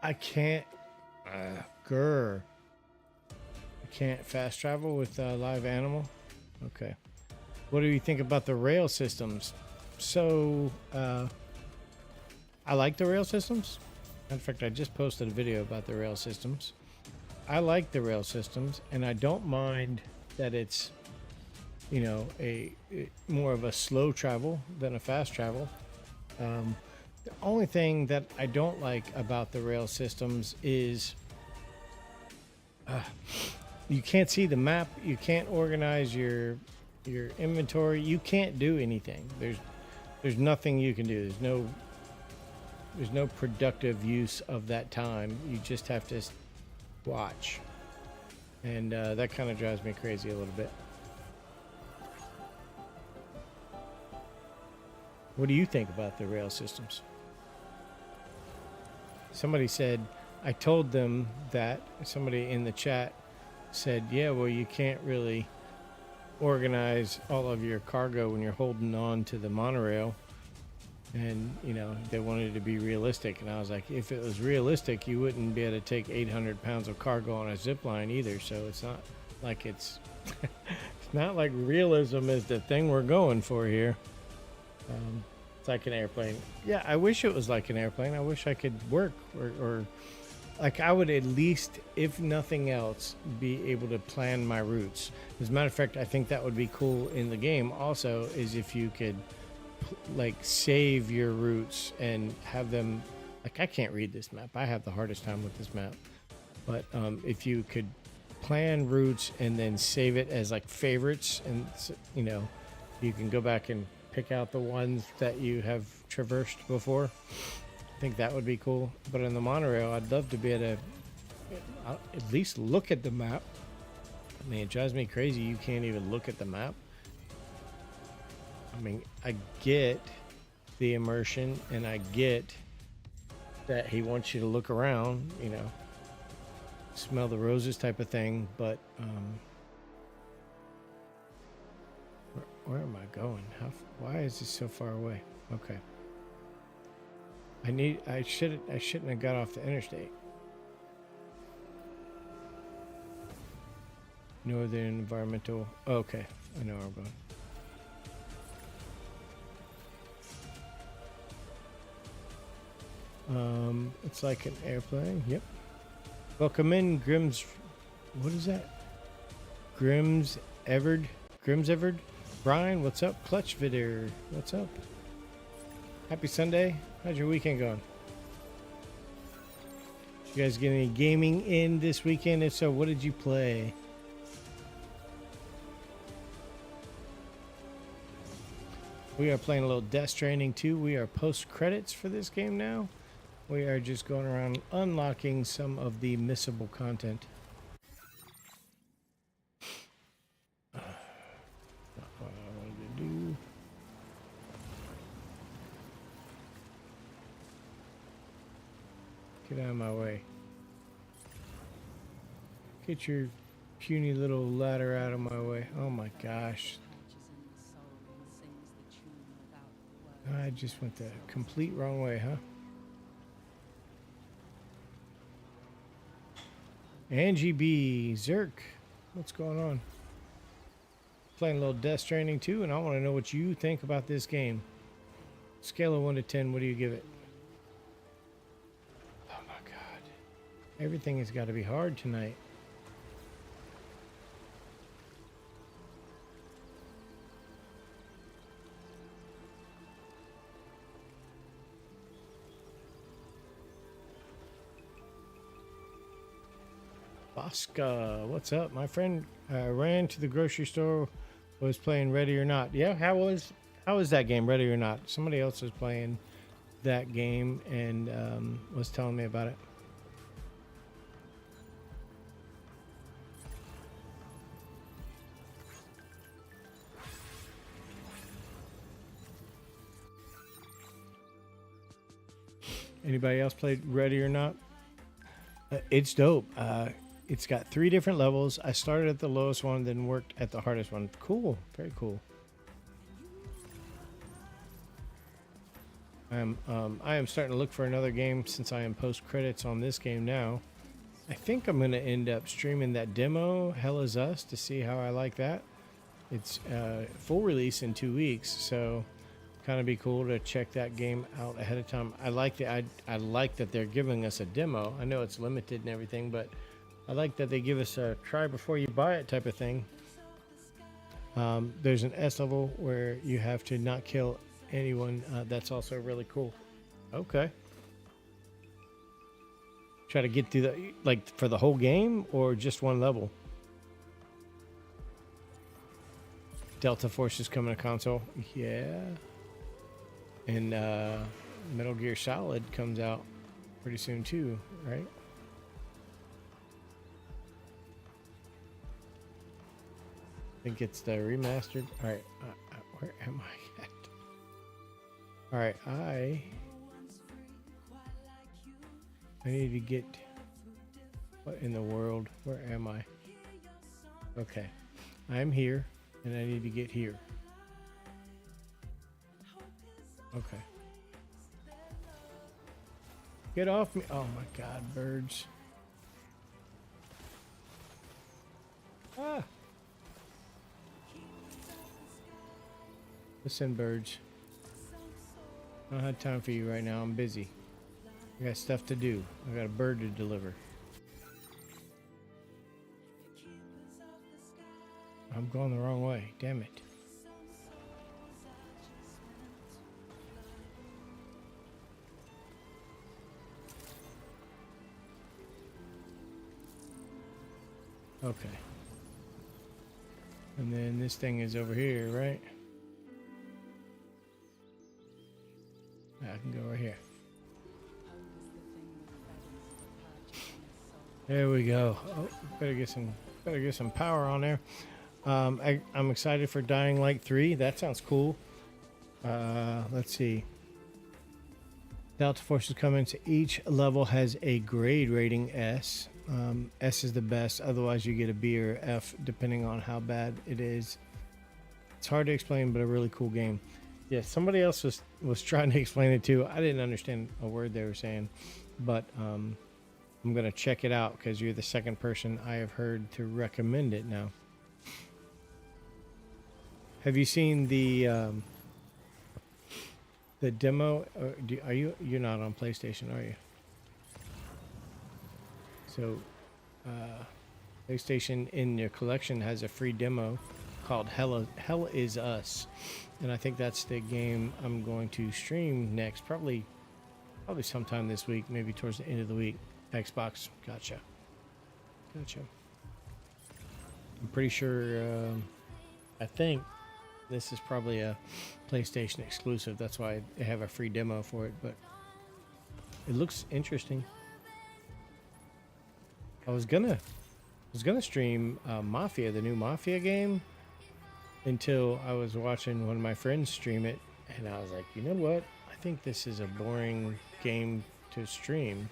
[SPEAKER 2] I can't. Grr. I can't fast travel with live animal. Okay. What do you think about the rail systems? So, I like the rail systems. In fact, I just posted a video about the rail systems. I like the rail systems, and I don't mind that it's, you know, a more of a slow travel than a fast travel. The only thing that I don't like about the rail systems is you can't see the map. You can't organize your inventory. You can't do anything. There's nothing you can do. There's no productive use of that time. You just have to watch, and that kind of drives me crazy a little bit. What do you think about the rail systems? Somebody said, I told them that, somebody in the chat said, yeah, well, you can't really organize all of your cargo when you're holding on to the monorail. And, you know, they wanted it to be realistic. And I was like, if it was realistic, you wouldn't be able to take 800 pounds of cargo on a zip line either. So it's not like it's not like realism is the thing we're going for here. It's like an airplane. Yeah, I wish it was like an airplane. I wish I could work or like I would at least, if nothing else, be able to plan my routes. As a matter of fact, I think that would be cool in the game also, is if you could like save your routes and have them, like I can't read this map. I have the hardest time with this map. But if you could plan routes and then save it as like favorites, and you know, you can go back and pick out the ones that you have traversed before. I think that would be cool. But in the monorail, I'd love to be able to at least look at the map. I mean, it drives me crazy you can't even look at the map. I mean, I get the immersion, and I get that he wants you to look around, you know, smell the roses type of thing, but where am I going? Why is this so far away? Okay. I shouldn't have got off the interstate. Northern Environmental. Oh, okay, I know where I'm going. It's like an airplane. Yep. Welcome in, Grims. What is that? Grims Everard. Brian, what's up? Clutch Vidder, what's up? Happy Sunday. How's your weekend going? You guys get any gaming in this weekend? If so, what did you play? We are playing a little Death Stranding 2. We are post credits for this game now. We are just going around unlocking some of the missable content. Not what I wanted to do. Get out of my way. Get your puny little ladder out of my way. Oh my gosh. I just went the complete wrong way, huh? Angie B. Zerk. What's going on? playing a little Death Stranding 2, and I want to know what you think about this game. Scale of 1 to 10, what do you give it? Oh my god. Everything has got to be hard tonight. Bosca, what's up? My friend ran to the grocery store, was playing Ready or Not. Yeah, how was that game, Ready or Not? Somebody else was playing that game and was telling me about it. Anybody else played Ready or Not? It's dope. It's got 3 different levels. I started at the lowest one, then worked at the hardest one. Cool. Very cool. I am starting to look for another game since I am post credits on this game now. I think I'm going to end up streaming that demo, Hell Is Us, to see how I like that. It's full release in 2 weeks, so kind of be cool to check that game out ahead of time. I like that they're giving us a demo. I know it's limited and everything, but I like that they give us a try before you buy it type of thing. There's an S level where you have to not kill anyone. That's also really cool. Okay. Try to get through the, like, for the whole game or just one level? Delta Force is coming to console. Yeah. And Metal Gear Solid comes out pretty soon too, right? I think it's the remastered. All right, where am I at? All right, I need to get. What in the world? Where am I? Okay, I'm here, and I need to get here. Okay. Get off me! Oh my God, birds! Ah! Listen, birds. I don't have time for you right now. I'm busy. I got stuff to do. I got a bird to deliver. I'm going the wrong way. Damn it. Okay. And then this thing is over here, right? I can go right here. There we go. Oh, better get some power on there. I'm excited for Dying Light 3. That sounds cool. Let's see. Delta Force is coming. So each level has a grade rating S. S is the best. Otherwise, you get a B or F depending on how bad it is. It's hard to explain, but a really cool game. Yeah, somebody else was trying to explain it too. I didn't understand a word they were saying, but I'm gonna check it out because you're the second person I have heard to recommend it now. Have you seen the demo? You're not on PlayStation, are you? So, PlayStation in your collection has a free demo called Hell Is Us, and I think that's the game I'm going to stream next, probably sometime this week, maybe towards the end of the week. Xbox, gotcha. I'm pretty sure. I think this is probably a PlayStation exclusive. That's why they have a free demo for it, but it looks interesting. I was gonna stream Mafia, the new Mafia game, until I was watching one of my friends stream it, and I was like, you know what? I think this is a boring game to stream.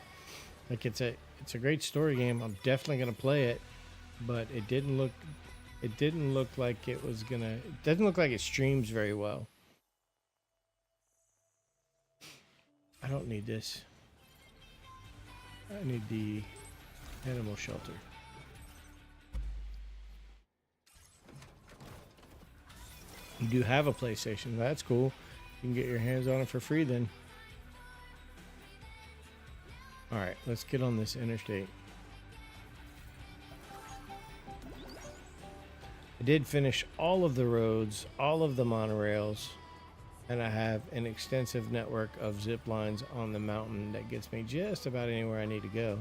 [SPEAKER 2] Like, it's a great story game. I'm definitely gonna play it, but it didn't look like it was gonna. It doesn't look like it streams very well. I don't need this. I need the animal shelter. You do have a PlayStation. That's cool. You can get your hands on it for free then. All right, let's get on this interstate. I did finish all of the roads, all of the monorails, and I have an extensive network of zip lines on the mountain that gets me just about anywhere I need to go.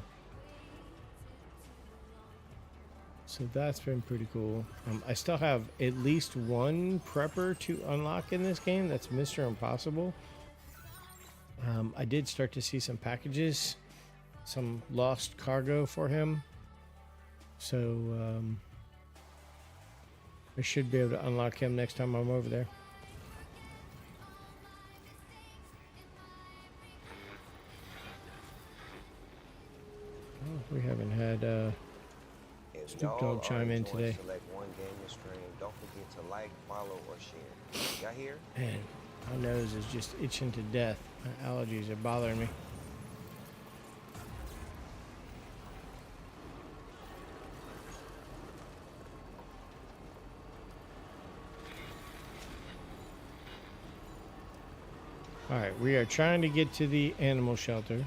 [SPEAKER 2] So that's been pretty cool. I still have at least one prepper to unlock in this game. That's Mr. Impossible. I did start to see some packages, some lost cargo for him. So I should be able to unlock him next time I'm over there. Oh, we haven't had
[SPEAKER 1] If
[SPEAKER 2] Snoop Dogg chime in
[SPEAKER 1] enjoying
[SPEAKER 2] today.
[SPEAKER 1] Select one gaming stream, don't forget to like, follow, or share. Y'all hear?
[SPEAKER 2] Man, my nose is just itching to death. My allergies are bothering me. Alright, we are trying to get to the animal shelter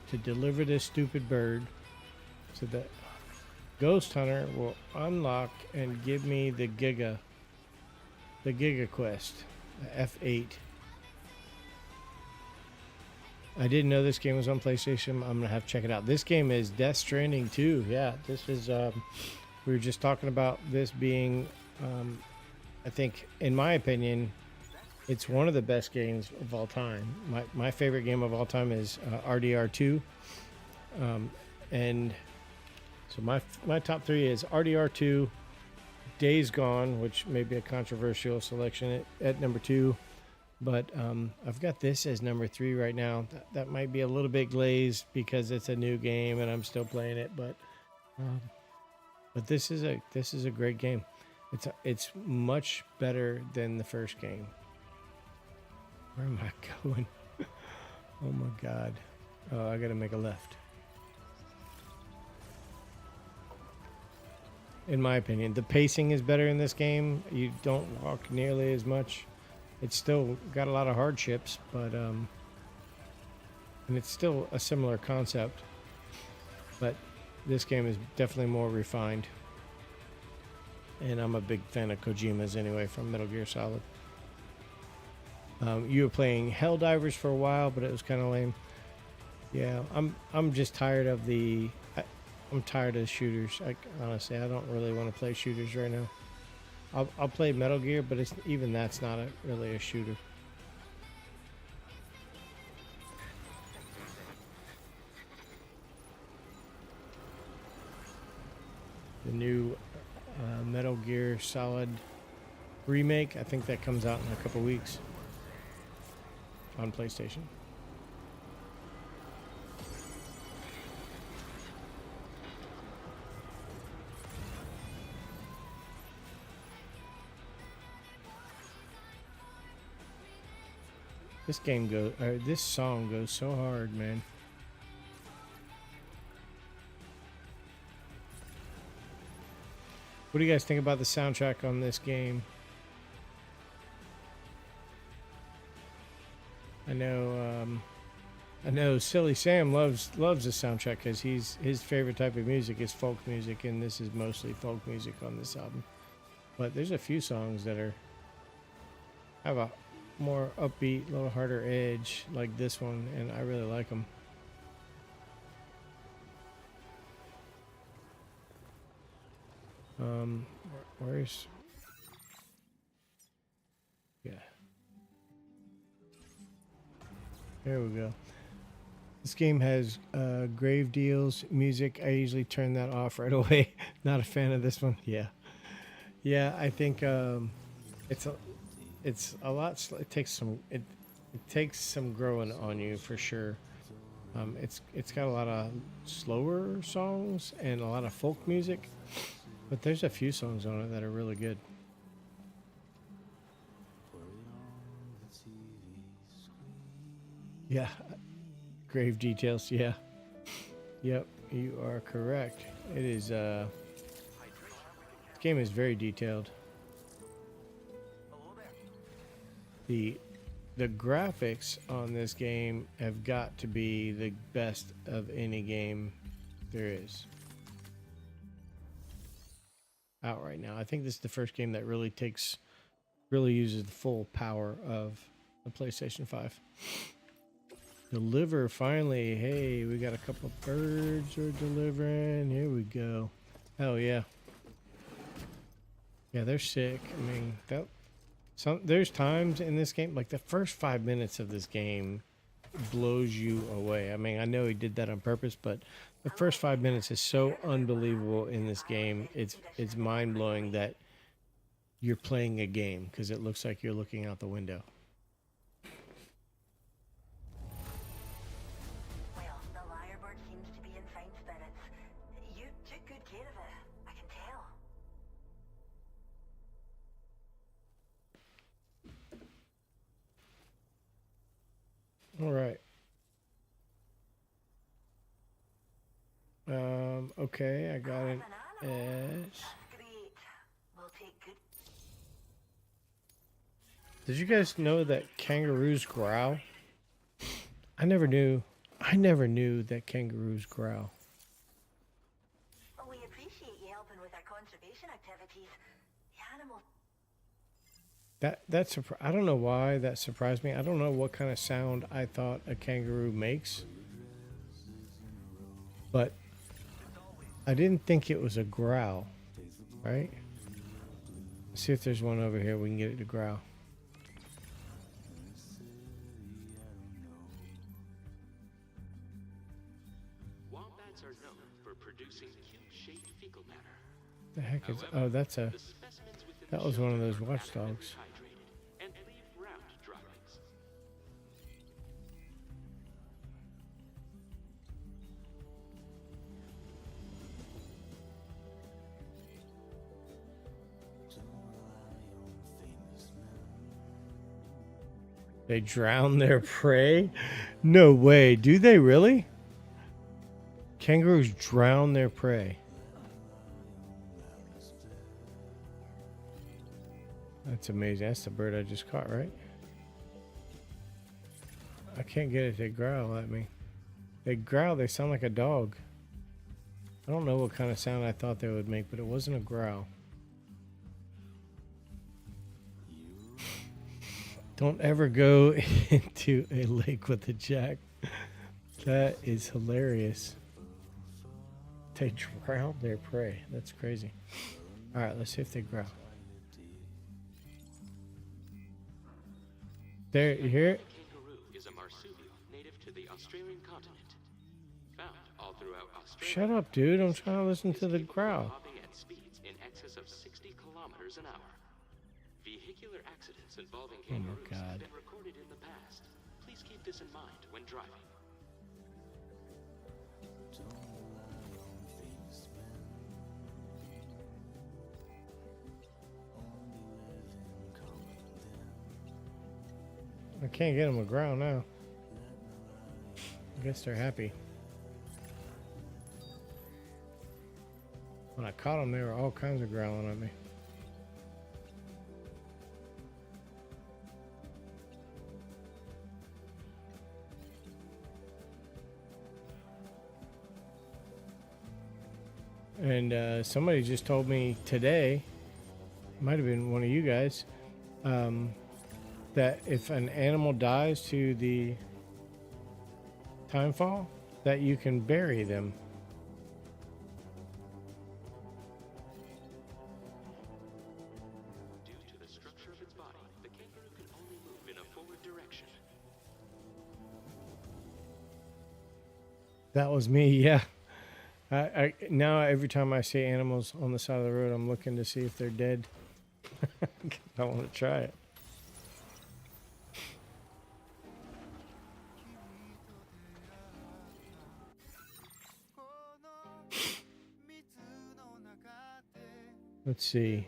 [SPEAKER 2] to deliver this stupid bird so that Ghost Hunter will unlock and give me the Giga quest, the F8. I didn't know this game was on PlayStation. I'm gonna have to check it out. This game is Death Stranding 2. Yeah, this is. We were just talking about this being. I think, in my opinion, it's one of the best games of all time. My favorite game of all time is RDR2, and so my top three is RDR2, Days Gone, which may be a controversial selection at number 2. But I've got this as number 3 right now. That might be a little bit glazed because it's a new game and I'm still playing it. But this is a great game. It's much better than the first game. Where am I going? Oh my God! Oh, I gotta make a left. In my opinion, the pacing is better in this game. You don't walk nearly as much. It's still got a lot of hardships, but and it's still a similar concept. But this game is definitely more refined. And I'm a big fan of Kojima's anyway from Metal Gear Solid. You were playing Helldivers for a while, but it was kind of lame. Yeah, I'm just tired of the. I'm tired of shooters. Honestly, I don't really want to play shooters right now. I'll play Metal Gear, but even that's not really a shooter. The new Metal Gear Solid remake, I think that comes out in a couple weeks on PlayStation. This song goes so hard, man. What do you guys think about the soundtrack on this game? I know Silly Sam loves the soundtrack because his favorite type of music is folk music, and this is mostly folk music on this album. But there's a few songs that have a more upbeat, a little harder edge like this one, and I really like them. Where's yeah, there we go. This game has grave deals music. I usually turn that off right away. Not a fan of this one. Yeah, I think it's a lot. It takes some growing on you for sure. It's got a lot of slower songs and a lot of folk music, but there's a few songs on it that are really good. Yeah, grave details. Yeah, yep, you are correct. It is. This game is very detailed.
[SPEAKER 3] Hello there.
[SPEAKER 2] the graphics on this game have got to be the best of any game there is out right now. I think this is the first game that really uses the full power of the PlayStation 5. Deliver finally. Hey, we got a couple birds are delivering. Here we go. Hell yeah. Yeah, they're sick. I mean, there's times in this game, like the first 5 minutes of this game blows you away. I mean, I know he did that on purpose, but the first 5 minutes is so unbelievable in this game. It's mind blowing that you're playing a game because it looks like you're looking out the window.
[SPEAKER 4] Well, the lyrebird seems to be in fine spirits. You took good care of it, I can tell.
[SPEAKER 2] All right. Okay, I got an S.
[SPEAKER 4] Great. We'll take good.
[SPEAKER 2] Did you guys know that kangaroos growl? I never knew that kangaroos growl.
[SPEAKER 4] We appreciate you helping with our conservation activities. The animals.
[SPEAKER 2] I don't know why that surprised me. I don't know what kind of sound I thought a kangaroo makes, but I didn't think it was a growl, right? Let's see if there's one over here. We can get it to growl.
[SPEAKER 6] Wombats are known for producing cube-shaped fecal matter.
[SPEAKER 2] The heck is? Oh,
[SPEAKER 6] The specimens within
[SPEAKER 2] that
[SPEAKER 6] the
[SPEAKER 2] was one of
[SPEAKER 6] shelter
[SPEAKER 2] those
[SPEAKER 6] are
[SPEAKER 2] watchdogs.
[SPEAKER 6] hydrated and leave round droppings.
[SPEAKER 2] They drown their prey? No way. Do they really? Kangaroos drown their prey. That's amazing. That's the bird I just caught, right? I can't get it to growl at me. They growl. They sound like a dog. I don't know what kind of sound I thought they would make, but it wasn't a growl. Don't ever go into a lake with a jack. That is hilarious. They drown their prey. That's crazy. All right, let's see if they growl. There, you hear it?
[SPEAKER 6] Kangaroo is a marsupial native to the Australian continent. Found all throughout Australia.
[SPEAKER 2] Shut up, dude. I'm trying to listen to the
[SPEAKER 6] Capable of
[SPEAKER 2] growl.
[SPEAKER 6] hopping at speeds in excess of 60 kilometers an hour. Vehicular accidents involving
[SPEAKER 2] Oh my
[SPEAKER 6] kangaroos
[SPEAKER 2] God.
[SPEAKER 6] have been recorded in the past. Please keep this in mind when driving.
[SPEAKER 2] I can't get them to growl now. I guess they're happy. When I caught them, they were all kinds of growling at me. And somebody just told me today, might have been one of you guys, that if an animal dies to the timefall, that you can bury them.
[SPEAKER 6] Due to the structure of its body, the kangaroo can only move in a forward direction.
[SPEAKER 2] That was me, yeah. I now every time I see animals on the side of the road, I'm looking to see if they're dead. I want to try it. Let's see.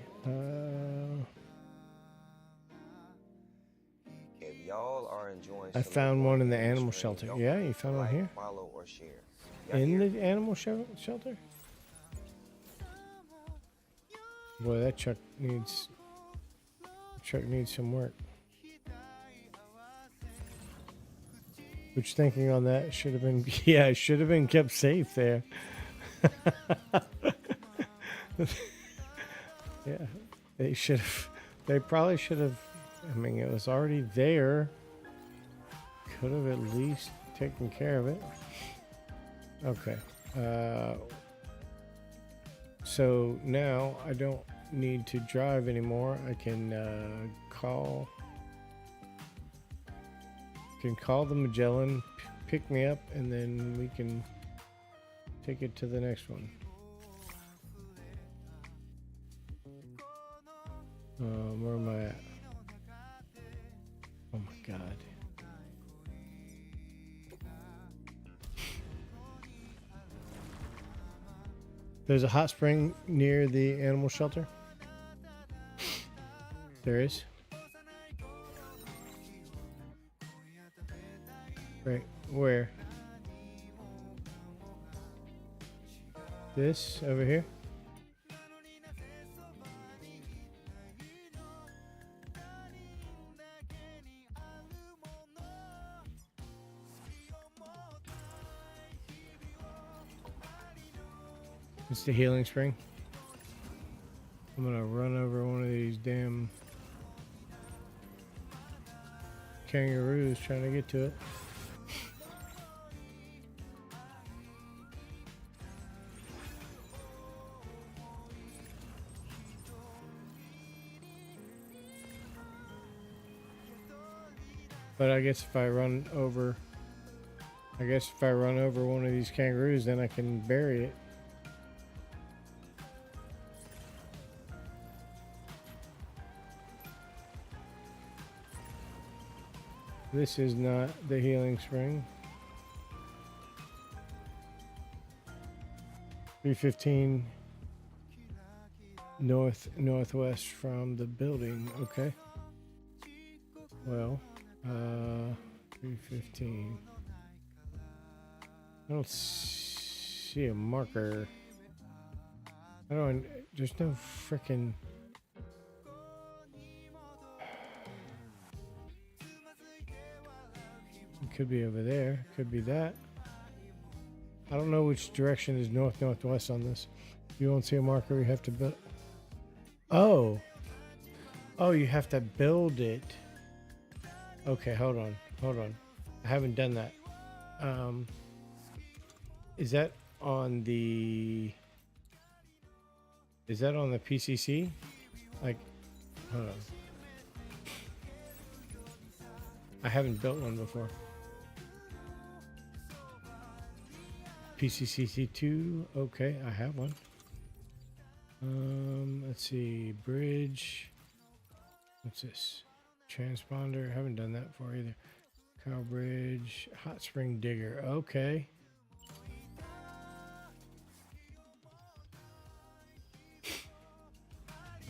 [SPEAKER 1] If y'all are enjoying
[SPEAKER 2] I
[SPEAKER 1] some
[SPEAKER 2] found
[SPEAKER 1] of
[SPEAKER 2] one in the
[SPEAKER 1] our
[SPEAKER 2] animal
[SPEAKER 1] stream,
[SPEAKER 2] shelter.
[SPEAKER 1] don't
[SPEAKER 2] Yeah,
[SPEAKER 1] forget
[SPEAKER 2] you
[SPEAKER 1] to
[SPEAKER 2] found one
[SPEAKER 1] like,
[SPEAKER 2] here?
[SPEAKER 1] Follow or share. Y'all
[SPEAKER 2] In
[SPEAKER 1] hear?
[SPEAKER 2] the animal shelter? Boy, that truck needs some work. Which thinking on that should have been, yeah, it should have been kept safe there. Yeah, they should have, they probably should have, I mean, it was already there. Could have at least taken care of it. Okay. So now I don't need to drive anymore. I can call the Magellan, pick me up, and then we can take it to the next one. Where am I at? Oh my god. There's a hot spring near the animal shelter. There is. Right, where? This over here? It's the healing spring. I'm gonna run over one of these damn kangaroos trying to get to it. But I guess if I run over one of these kangaroos, then I can bury it. This is not the healing spring. 315 northwest from the building. Okay. Well, 315. I don't see a marker. There's no frickin'. It could be over there. Could be that. I don't know which direction is northwest on this. You won't see a marker. You have to build. Oh, you have to build it. Okay, hold on. I haven't done that. Is that on the PCC? Like, hold on. I haven't built one before. PCCC2. Okay, I have one. Let's see. Bridge. What's this? Transponder. Haven't done that before either. Cow Bridge. Hot Spring Digger. Okay.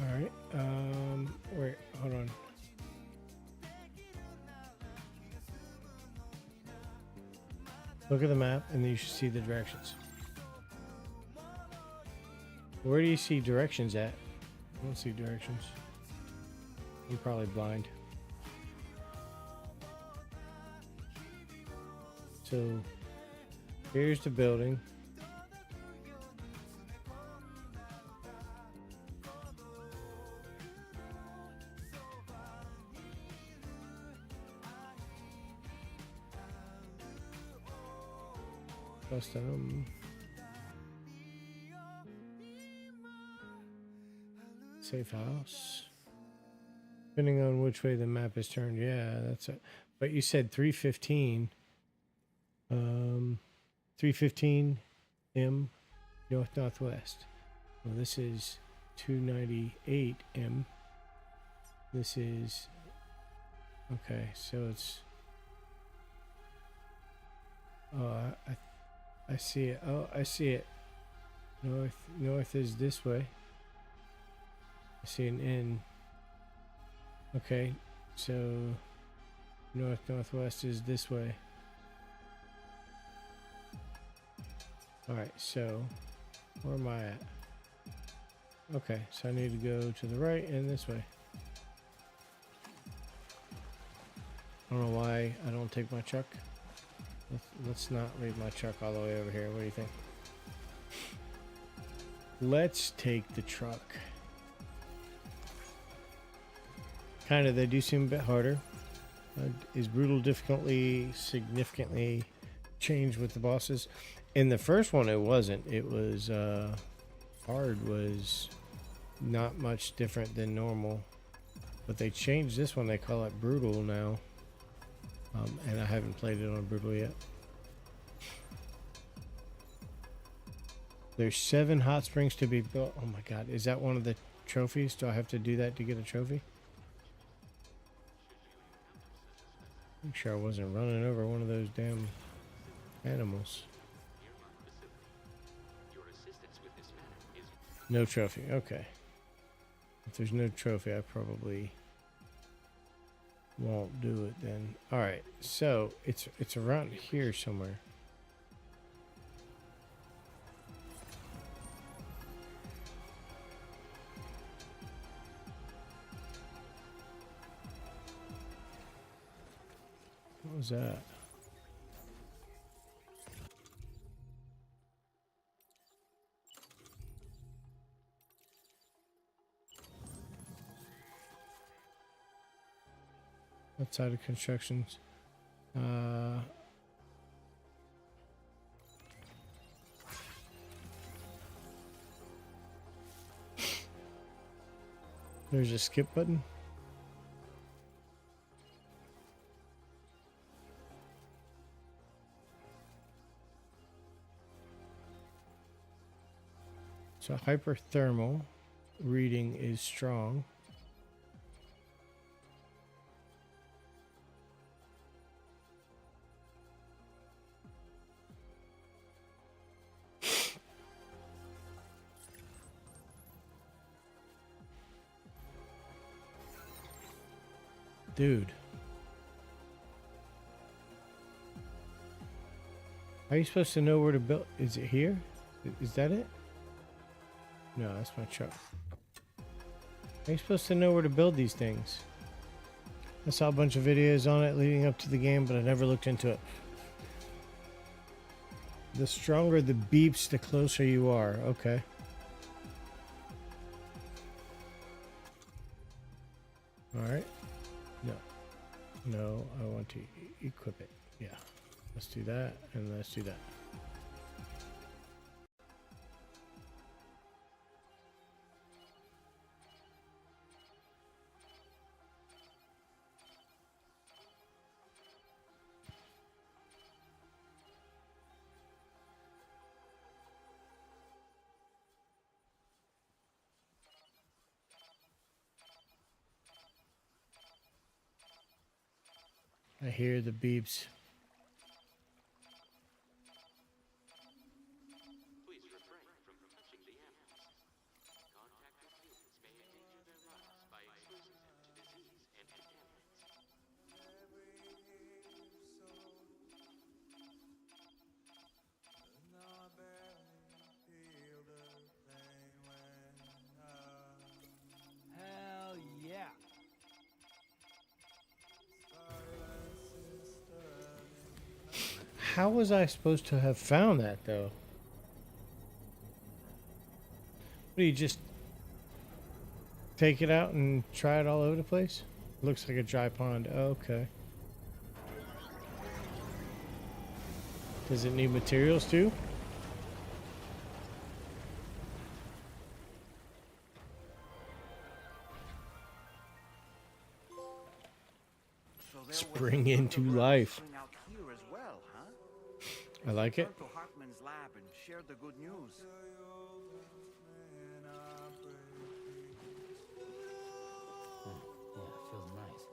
[SPEAKER 2] All right. Wait. Hold on. Look at the map, and then you should see the directions. Where do you see directions at? I don't see directions. I'm probably blind. So, here's the building. Custom. Safe house. Depending on which way the map is turned, yeah, that's it. But you said 315. 315 M northwest. Well, this is 298 M. This is okay. So it's. Oh, I see it. Oh, I see it. North is this way. I see an N. Okay, so northwest is this way. Alright, so where am I at? Okay, so I need to go to the right and this way. I don't know why I don't take my truck. Let's not leave my truck all the way over here. What do you think? Let's take the truck. Kind of, they do seem a bit harder. Is brutal difficulty significantly changed with the bosses? In the first one, it wasn't. It was hard was not much different than normal, but they changed this one. They call it brutal now, and I haven't played it on brutal yet. There's 7 hot springs to be built. Oh my god, is that one of the trophies? Do I have to do that to get a trophy? Make sure I wasn't running over one of those damn animals. No trophy, okay. If there's no trophy, I probably won't do it then. Alright, so it's around here somewhere. What was that? Outside of constructions. There's a skip button. So hyperthermal reading is strong. Dude. How are you supposed to know where to build? Is it here? Is that it? No, that's my truck. How are you supposed to know where to build these things? I saw a bunch of videos on it leading up to the game, but I never looked into it. The stronger the beeps, the closer you are. Okay. Alright. No. No, I want to equip it. Yeah. Let's do that, and let's do that. I hear the beeps.
[SPEAKER 6] Please refrain from touching the animals. Contact with humans may endanger their lives by exposing them to disease and contaminants.
[SPEAKER 3] Hell yeah.
[SPEAKER 2] How was I supposed to have found that, though? What, do you just take it out and try it all over the place? Looks like a dry pond. Oh, okay. Does it need materials too?
[SPEAKER 3] So there was
[SPEAKER 2] Spring
[SPEAKER 3] a
[SPEAKER 2] into
[SPEAKER 3] photo
[SPEAKER 2] life.
[SPEAKER 3] spring out here as well, huh?
[SPEAKER 2] I like it.
[SPEAKER 3] Went to Hartman's lab and shared the good news.
[SPEAKER 7] Yeah, it feels nice.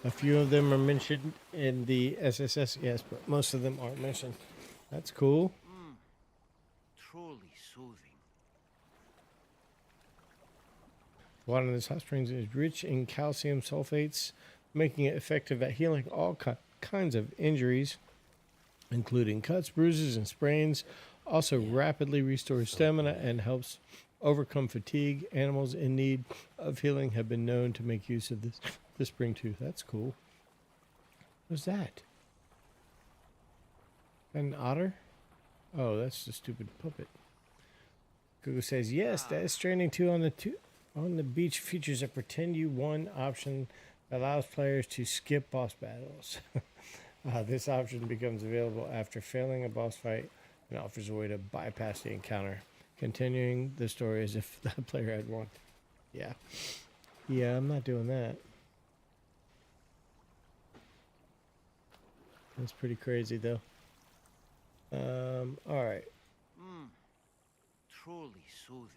[SPEAKER 2] A few of them are mentioned in the SSS, yes, but most of them aren't mentioned. That's cool.
[SPEAKER 3] Truly soothing.
[SPEAKER 2] Water in this hot springs is rich in calcium sulfates, making it effective at healing all kinds of injuries, including cuts, bruises, and sprains. Also rapidly restores stamina and helps overcome fatigue. Animals in need of healing have been known to make use of this spring too. That's cool. What's that? An otter? Oh, that's the stupid puppet. Google says yes. That is Stranding 2 on the beach features a pretend you won option that allows players to skip boss battles. This option becomes available after failing a boss fight and offers a way to bypass the encounter, continuing the story as if the player had won. Yeah. Yeah, I'm not doing that. That's pretty crazy, though. All right.
[SPEAKER 3] Truly soothing.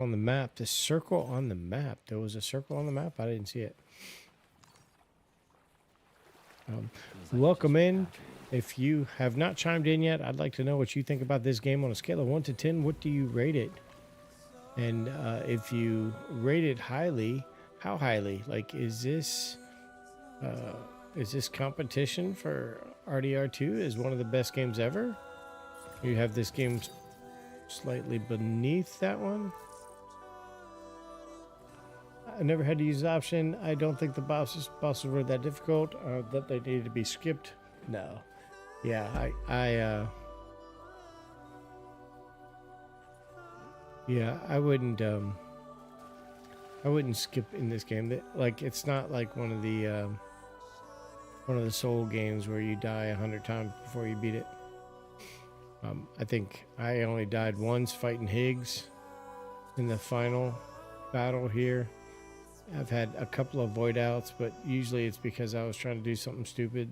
[SPEAKER 2] On the map, the circle on the map. There was a circle on the map. I didn't see it. Welcome in. If you have not chimed in yet, I'd like to know what you think about this game on a scale of 1 to 10. What do you rate it? And if you rate it highly, how highly? Like, is this competition for RDR2 is one of the best games ever? You have this game slightly beneath that one. I never had to use the option. I don't think the bosses were that difficult, that they needed to be skipped. No. Yeah, I wouldn't skip in this game. Like, it's not like one of the soul games where you die 100 times before you beat it. I think I only died once fighting Higgs in the final battle here. I've had a couple of void outs, but usually it's because I was trying to do something stupid.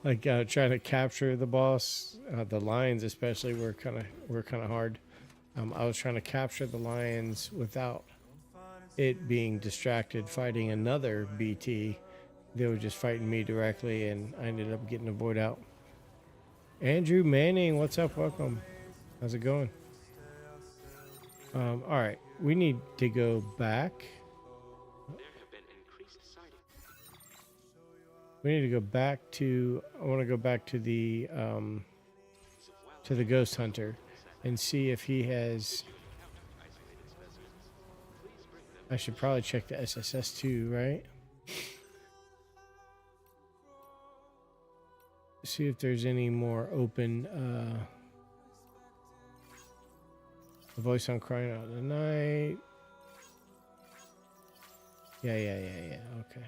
[SPEAKER 2] like trying to capture the boss. The lions especially were kind of hard. I was trying to capture the lions without it being distracted fighting another BT. They were just fighting me directly, and I ended up getting a void out. Andrew Manning, what's up? Welcome. How's it going? All right, we need to go back.
[SPEAKER 6] There have been increased sightings.
[SPEAKER 2] We need to go back to. I want to go back to the ghost hunter and see if he has. I should probably check the SSS too, right? See if there's any more open. The voice on Crying Out in the Night. Yeah. Okay.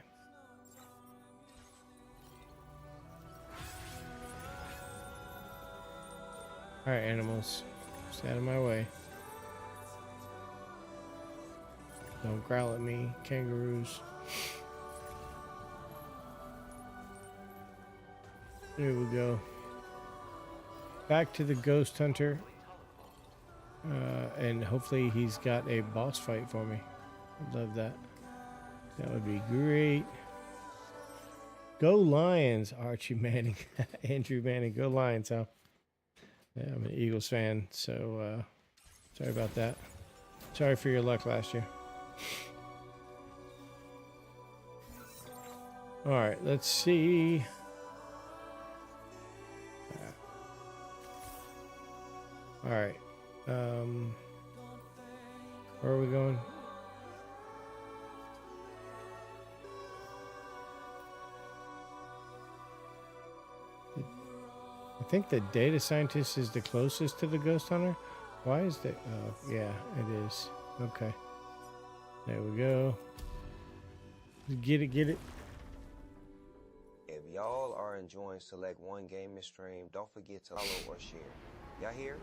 [SPEAKER 2] All right, animals, stay out of my way. Don't growl at me, kangaroos. Here we go. Back to the ghost hunter. And hopefully he's got a boss fight for me. I'd love that. That would be great. Go Lions, Archie Manning. Andrew Manning, go Lions, huh? Yeah, I'm an Eagles fan, so sorry about that. Sorry for your luck last year. All right, let's see. All right. Where are we going? I think the data scientist is the closest to the ghost hunter. Why is that? Oh, yeah, it is. Okay. There we go. Get it.
[SPEAKER 1] If y'all are enjoying Select One Gaming Stream, don't forget to follow or share. Y'all hear?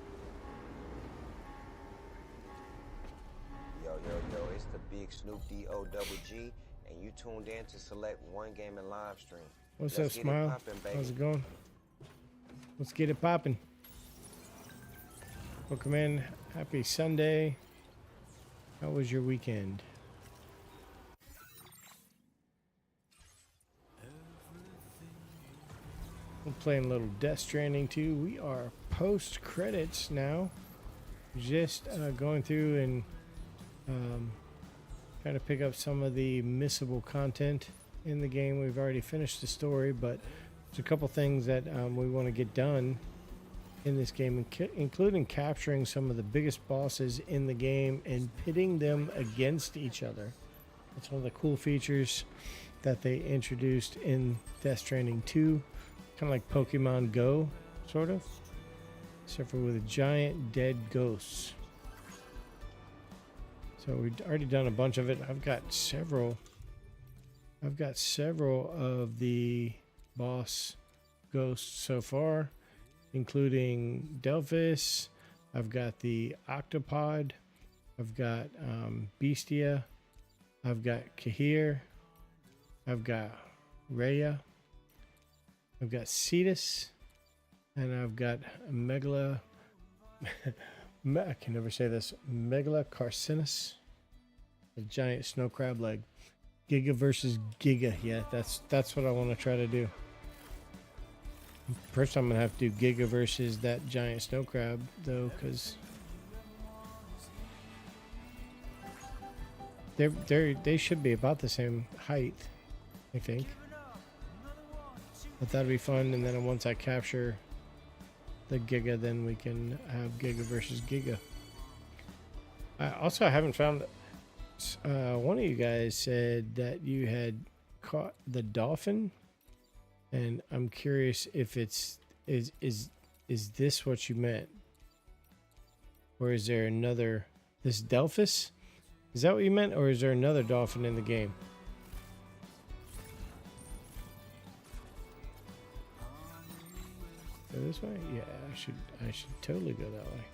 [SPEAKER 1] Yo, it's the big Snoop D-O-double-G, and you tuned in to Select One Gaming live stream.
[SPEAKER 2] What's
[SPEAKER 1] Let's
[SPEAKER 2] up,
[SPEAKER 1] get it
[SPEAKER 2] Smile?
[SPEAKER 1] poppin', baby.
[SPEAKER 2] How's it going? Let's get it popping. Welcome in. Happy Sunday. How was your weekend? We're playing a little Death Stranding 2. We are post credits now. Just going through and trying to pick up some of the missable content in the game. We've already finished the story, but there's a couple things that we want to get done in this game, including capturing some of the biggest bosses in the game and pitting them against each other. That's one of the cool features that they introduced in Death Stranding 2, kind of like Pokemon Go, sort of, except for with giant dead ghosts. So we've already done a bunch of it. I've got several of the boss ghosts so far, including Delphus. I've got the Octopod. I've got Bestia. I've got Kahir. I've got Rhea. I've got Cetus. And I've got Megala. I can never say this. Megalacarcinus. A giant snow crab leg. Giga versus Giga. Yeah, that's what I want to try to do. First, I'm gonna have to do Giga versus that giant snow crab, though, because they should be about the same height, I think. But that'd be fun. And then once I capture the Giga, then we can have Giga versus Giga. Also, I haven't found. One of you guys said that you had caught the dolphin, and I'm curious if is this what you meant, or is there another? This Delphus, is that what you meant, or is there another dolphin in the game? Go this way? Yeah, I should totally go that way.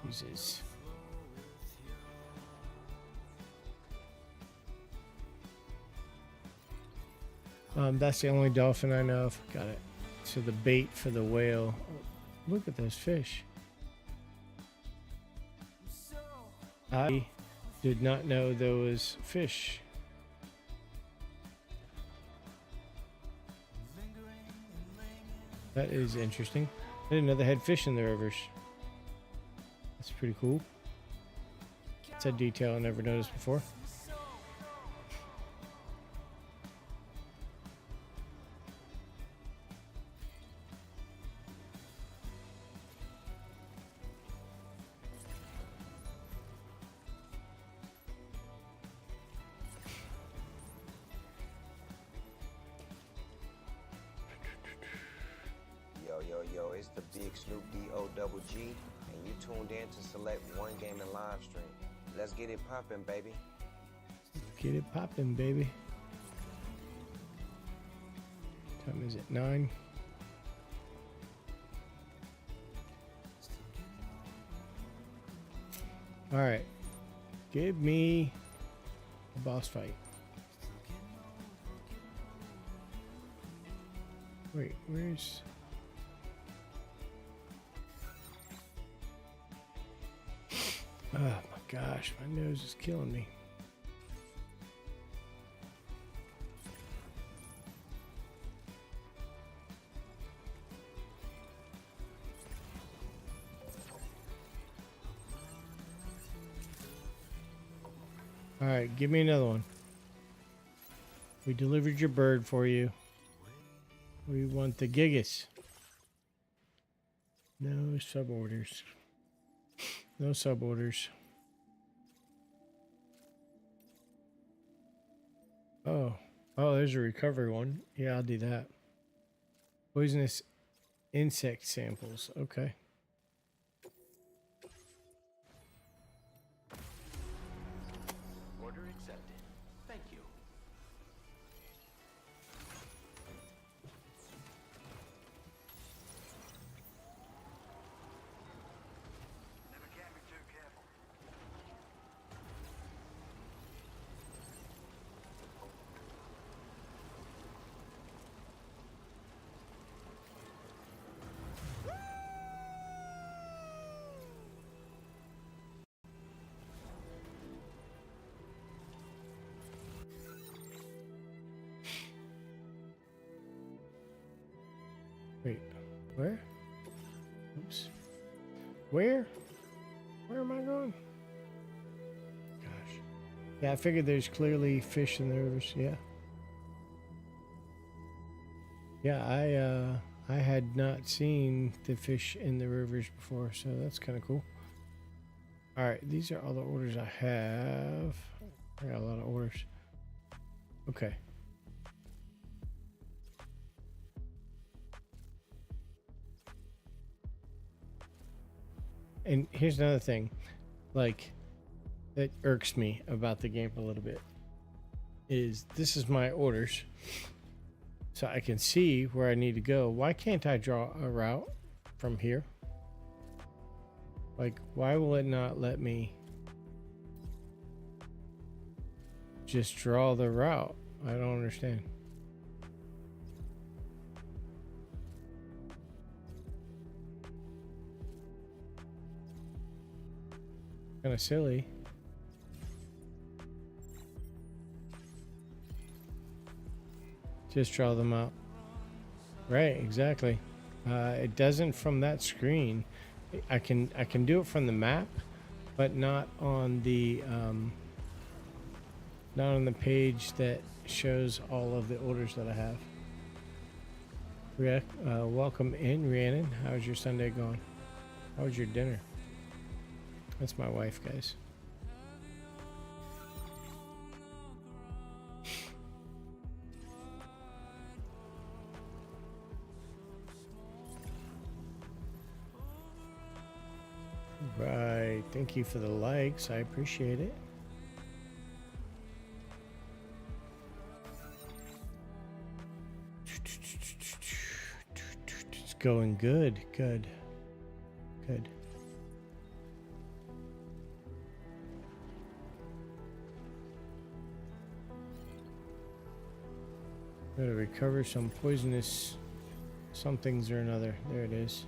[SPEAKER 2] Jesus. That's the only dolphin I know of. Got it. So the bait for the whale. Look at those fish. I did not know there was fish. That is interesting. I didn't know they had fish in the rivers. That's pretty cool. It's a detail I never noticed before.
[SPEAKER 1] Yo, it's the Big Snoop D-O-double-G, and you tuned in to select one game and live stream. Let's get it poppin', baby.
[SPEAKER 2] Get it poppin', baby. What time is it? 9. All right. Give me a boss fight. Wait, where's... Oh my gosh, my nose is killing me. All right, give me another one. We delivered your bird for you. We want the gigas. No suborders. No suborders. Oh, there's a recovery one. Yeah, I'll do that. Poisonous insect samples. Okay.
[SPEAKER 6] Order accepted. Thank you.
[SPEAKER 3] Never can be too careful.
[SPEAKER 2] Wait, where? Oops. Where? Where am I going? Yeah, I figured there's clearly fish in the rivers. Yeah. Yeah, I had not seen the fish in the rivers before, so that's kind of cool. All right, these are all the orders I have. I got a lot of orders. Okay. And here's another thing, like, that irks me about the game a little bit, is this is my orders, so I can see where I need to go. Why can't I draw a route from here? Like, why will it not let me just draw the route? I don't understand. Kind of silly. Just draw them out. Right, exactly. It doesn't from that screen. I can do it from the map, but not on the page that shows all of the orders that I have. Welcome in, Rhiannon. How's your Sunday going? How was your dinner? That's my wife, guys. Right. Thank you for the likes. I appreciate it. It's going good. Good. Good. Gotta recover some poisonous somethings or another. There it is.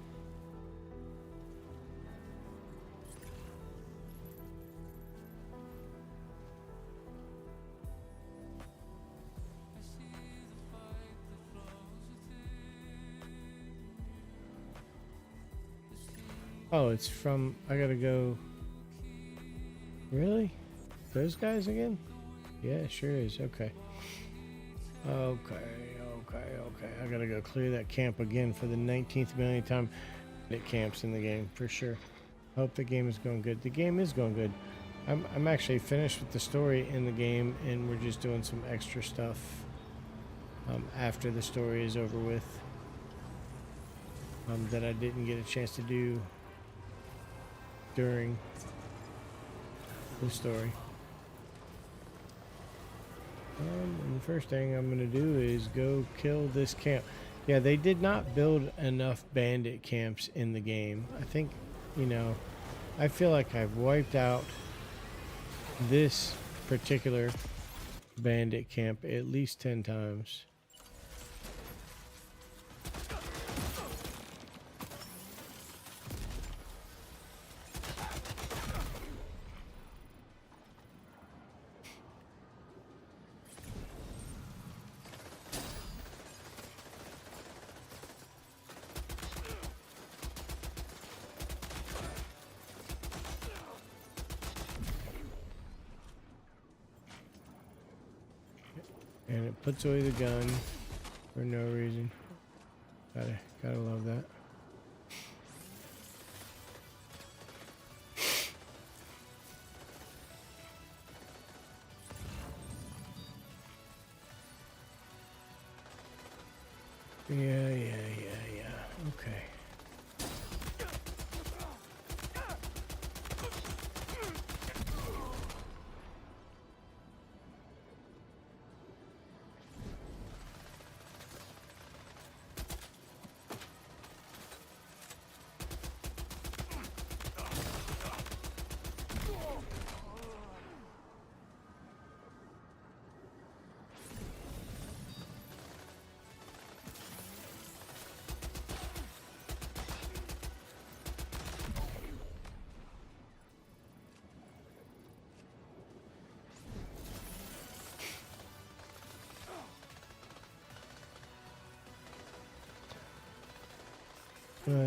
[SPEAKER 2] Oh, it's from... I gotta go... Really? Those guys again? Yeah, it sure is. Okay. Okay. I gotta go clear that camp again for the 19th millionth time. It camps in the game, for sure. Hope the game is going good. The game is going good. I'm actually finished with the story in the game, and we're just doing some extra stuff after the story is over with that I didn't get a chance to do during the story. And the first thing I'm going to do is go kill this camp. Yeah, they did not build enough bandit camps in the game. I think, you know, I feel like I've wiped out this particular bandit camp at least 10 times. And it puts away the gun for no reason. Gotta love that. Yeah. Okay.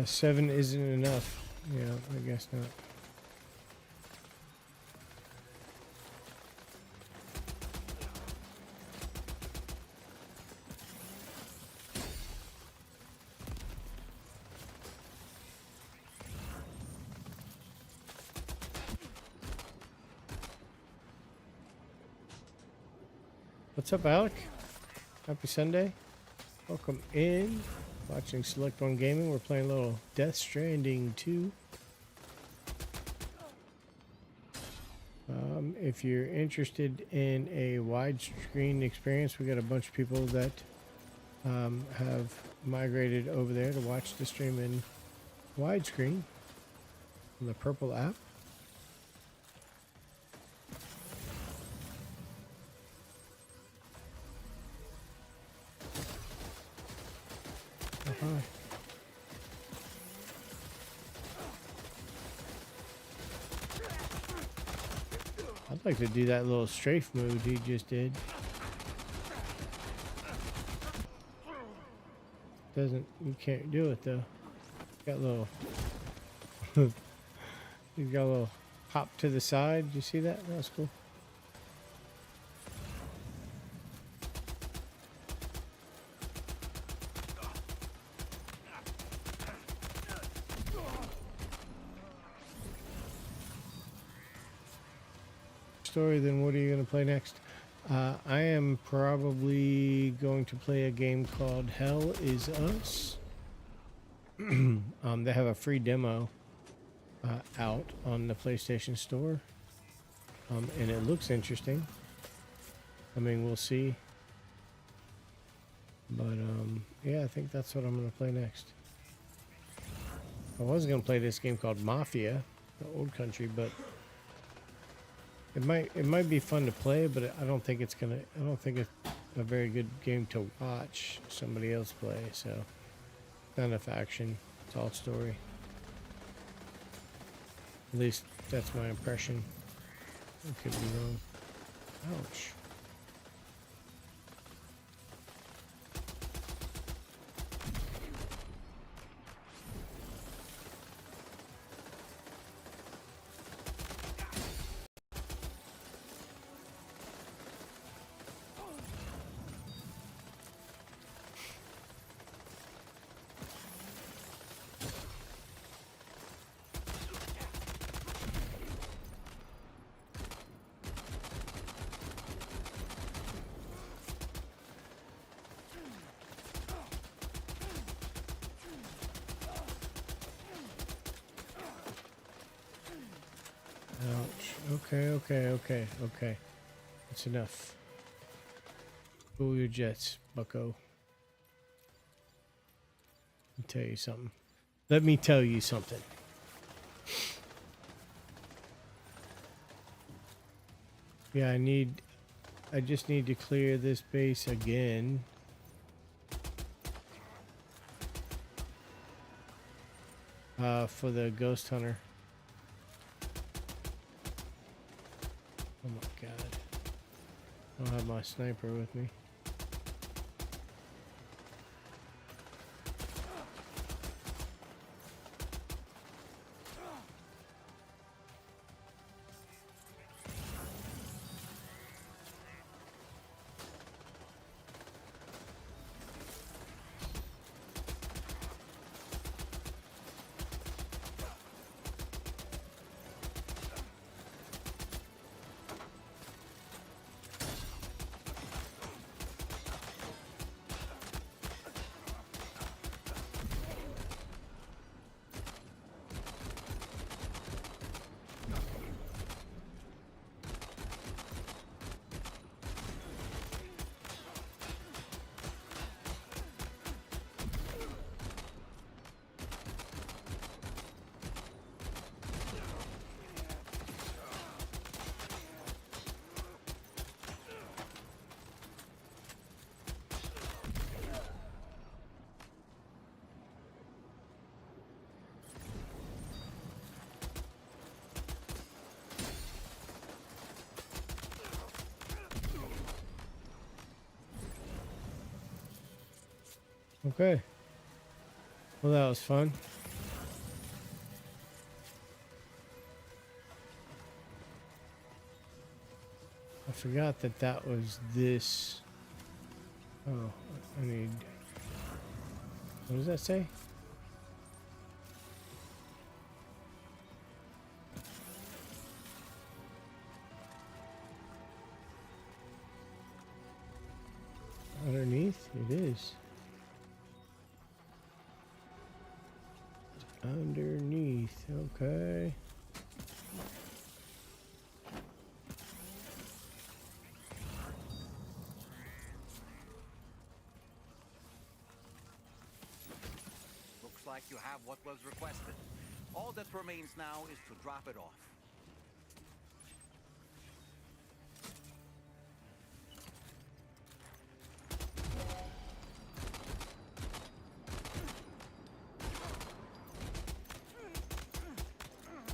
[SPEAKER 2] Seven isn't enough. Yeah, I guess not. What's up, Alec? Happy Sunday. Welcome in. Watching Select One Gaming. We're playing a little Death Stranding 2. If you're interested in a widescreen experience, we got a bunch of people that have migrated over there to watch the stream in widescreen on the Purple app. I'd like to do that little strafe move he just did. You can't do it though. Got a little, he's got a little hop to the side. Did you see that? That was cool. Story, then what are you going to play next? I am probably going to play a game called Hell Is Us. They have a free demo out on the PlayStation Store, and it looks interesting. I mean, we'll see. But yeah, I think that's what I'm going to play next. I was going to play this game called Mafia, the Old Country, but it might be fun to play, but I don't think it's a very good game to watch somebody else play. So, not enough action. It's all story. At least that's my impression. I could be wrong. Ouch. Okay. That's enough. Cool your jets, bucko. Let me tell you something. Yeah, I just need to clear this base again. For the ghost hunter. Oh my god. I don't have my sniper with me. Okay. Well, that was fun. I forgot that was this. Oh, I need. What does that say? underneath. Okay.
[SPEAKER 3] Looks like you have what was requested. All that remains now is to drop it off.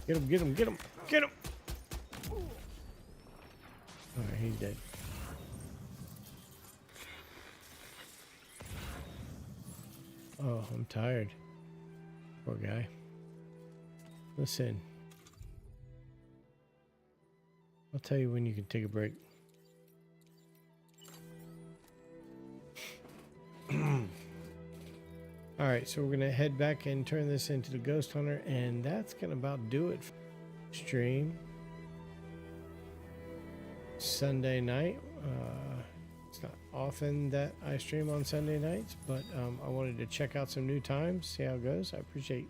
[SPEAKER 2] Get him, get him, get him, get him! Alright, he's dead. Oh, I'm tired. Poor guy. Listen. I'll tell you when you can take a break. Alright, so we're going to head back and turn this into the Ghost Hunter, and that's going to about do it for stream. Sunday night. It's not often that I stream on Sunday nights, but I wanted to check out some new times, see how it goes. I appreciate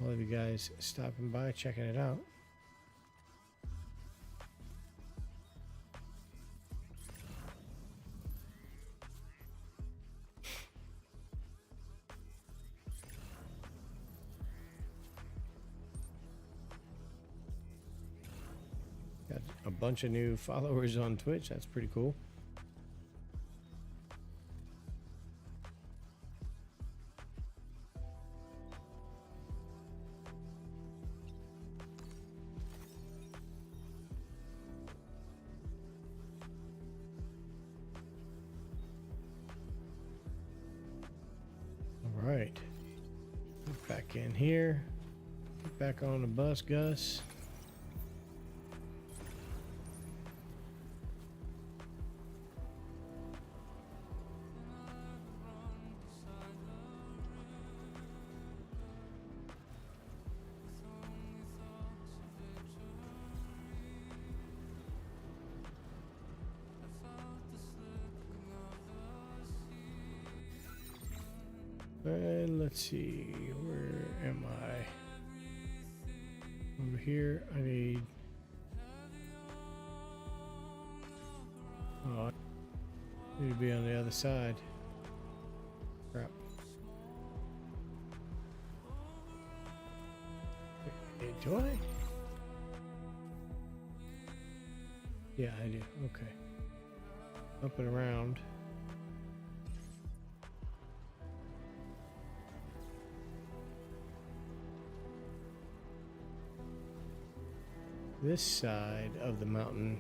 [SPEAKER 2] all of you guys stopping by, checking it out. Got a bunch of new followers on Twitch. That's pretty cool. All right. Get back in here. Get back on the bus, Gus. And let's see, where am I? Over here, I need... Oh, I need to be on the other side. Crap. Wait, do I? Yeah, I do. Okay. Up and around. This side of the mountain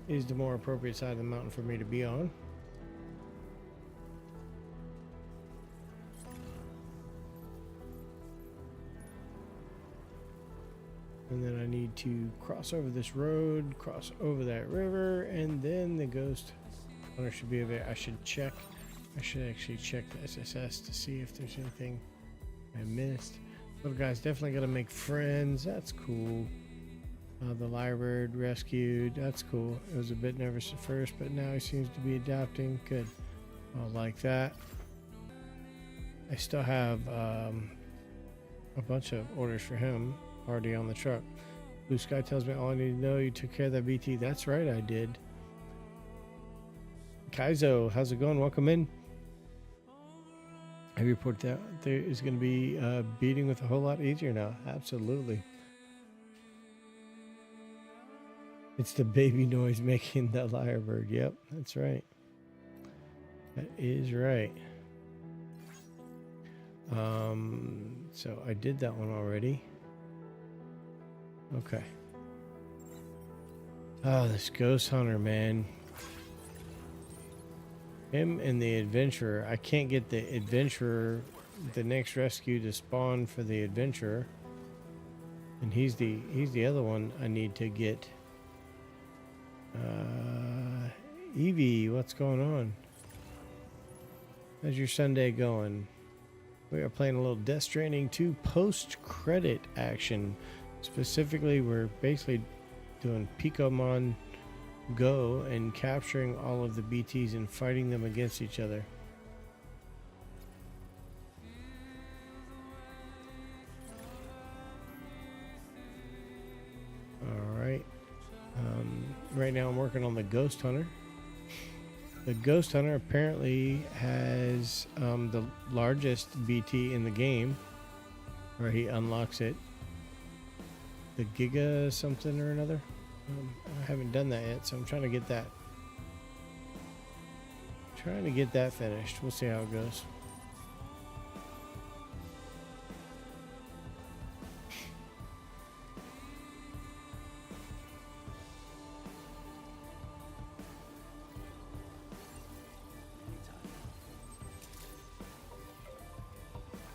[SPEAKER 2] is the more appropriate side of the mountain for me to be on. And then I need to cross over this road, cross over that river, and then the Ghost Hunter should be over there. I should actually check the SSS to see if there's anything I missed. Little guy's definitely got to make friends. That's cool. The lyrebird rescued. That's cool. It was a bit nervous at first, but now he seems to be adapting. Good. I like that. I still have a bunch of orders for him already on the truck. Blue Sky tells me all I need to know. You took care of that BT. That's right, I did. Kaizo, how's it going? Welcome in. I report that there is going to be beating with a whole lot easier now. Absolutely. It's the baby noise making the lyrebird. Yep, that's right. That is right. So I did that one already. Okay. Oh, this Ghost Hunter, man. Him and the Adventurer. I can't get the Adventurer, the next rescue to spawn for the Adventurer. And he's the other one I need to get. Evie, what's going on? How's your Sunday going? We are playing a little Death Stranding 2 post-credit action. Specifically, we're basically doing Pokémon Go and capturing all of the BTs and fighting them against each other. right now I'm working on the Ghost Hunter. The Ghost Hunter apparently has the largest BT in the game, where he unlocks it. The Giga something or another. I haven't done that yet, so I'm trying to get that. Trying to get that finished. We'll see how it goes.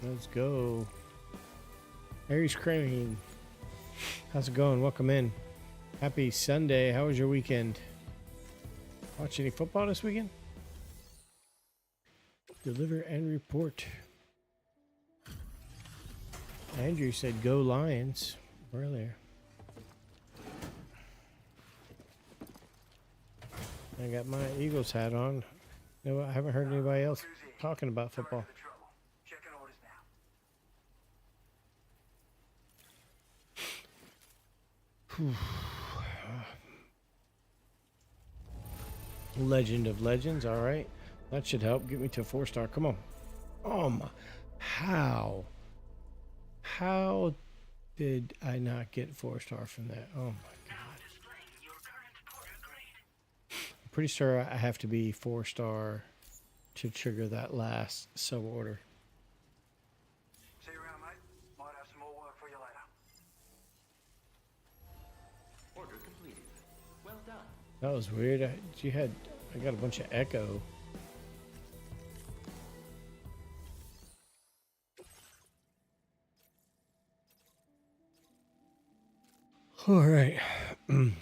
[SPEAKER 2] Let's go. Aries Crane. How's it going? Welcome in. Happy Sunday. How was your weekend? Watch any football this weekend? Deliver and report. Andrew said go Lions earlier. I got my Eagles hat on. No, I haven't heard anybody else talking about football. Legend of Legends, all right. That should help get me to a 4-star. Come on. Oh my, how did I not get 4-star from that? Oh my god. I'm pretty sure I have to be 4-star to trigger that last sub order.
[SPEAKER 7] See you around, mate. Might have some more work for you later.
[SPEAKER 6] Order completed. Well done.
[SPEAKER 2] That was weird. I got a bunch of echo. All right. All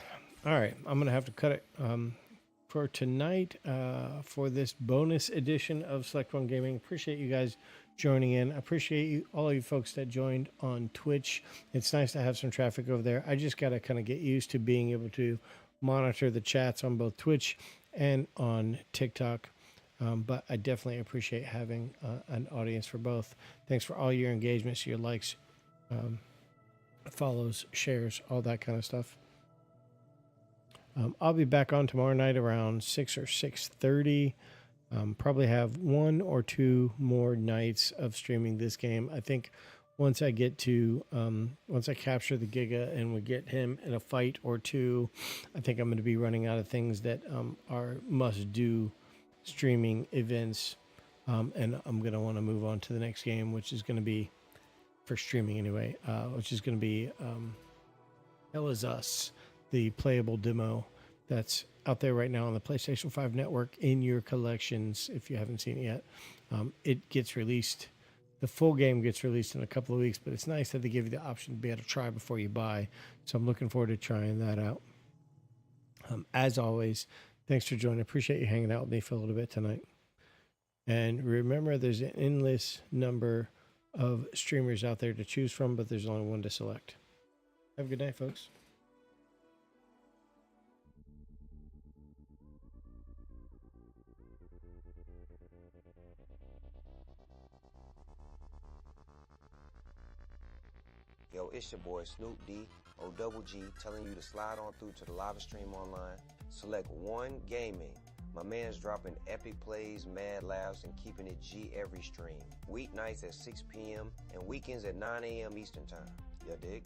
[SPEAKER 2] right. I'm going to have to cut it for tonight for this bonus edition of Select One Gaming. Appreciate you guys joining in. I appreciate you, all of you folks that joined on Twitch. It's nice to have some traffic over there. I just got to kind of get used to being able to monitor the chats on both Twitch and on TikTok. But I definitely appreciate having an audience for both. Thanks for all your engagements, your likes, follows, shares, all that kind of stuff. I'll be back on tomorrow night around 6 or 6:30. Probably have 1 or 2 more nights of streaming this game. I think once I get to, once I capture the Giga and we get him in a fight or 2, I think I'm going to be running out of things that are must-do streaming events. And I'm going to want to move on to the next game, which is going to be, for streaming anyway, which is going to be Hell Is Us, the playable demo that's out there right now on the PlayStation 5 network in your collections if you haven't seen it yet. It gets released. The full game gets released in a couple of weeks, but it's nice that they give you the option to be able to try before you buy. So I'm looking forward to trying that out. As always, thanks for joining. Appreciate you hanging out with me for a little bit tonight. And remember, there's an endless number of streamers out there to choose from, but there's only one to select. Have a good night, folks.
[SPEAKER 1] Yo, it's your boy Snoop D, O-double-G, telling you to slide on through to the live stream online. Select One Gaming. My man's dropping epic plays, mad laughs, and keeping it G every stream. Weeknights at 6 p.m. and weekends at 9 a.m. Eastern Time. You dig?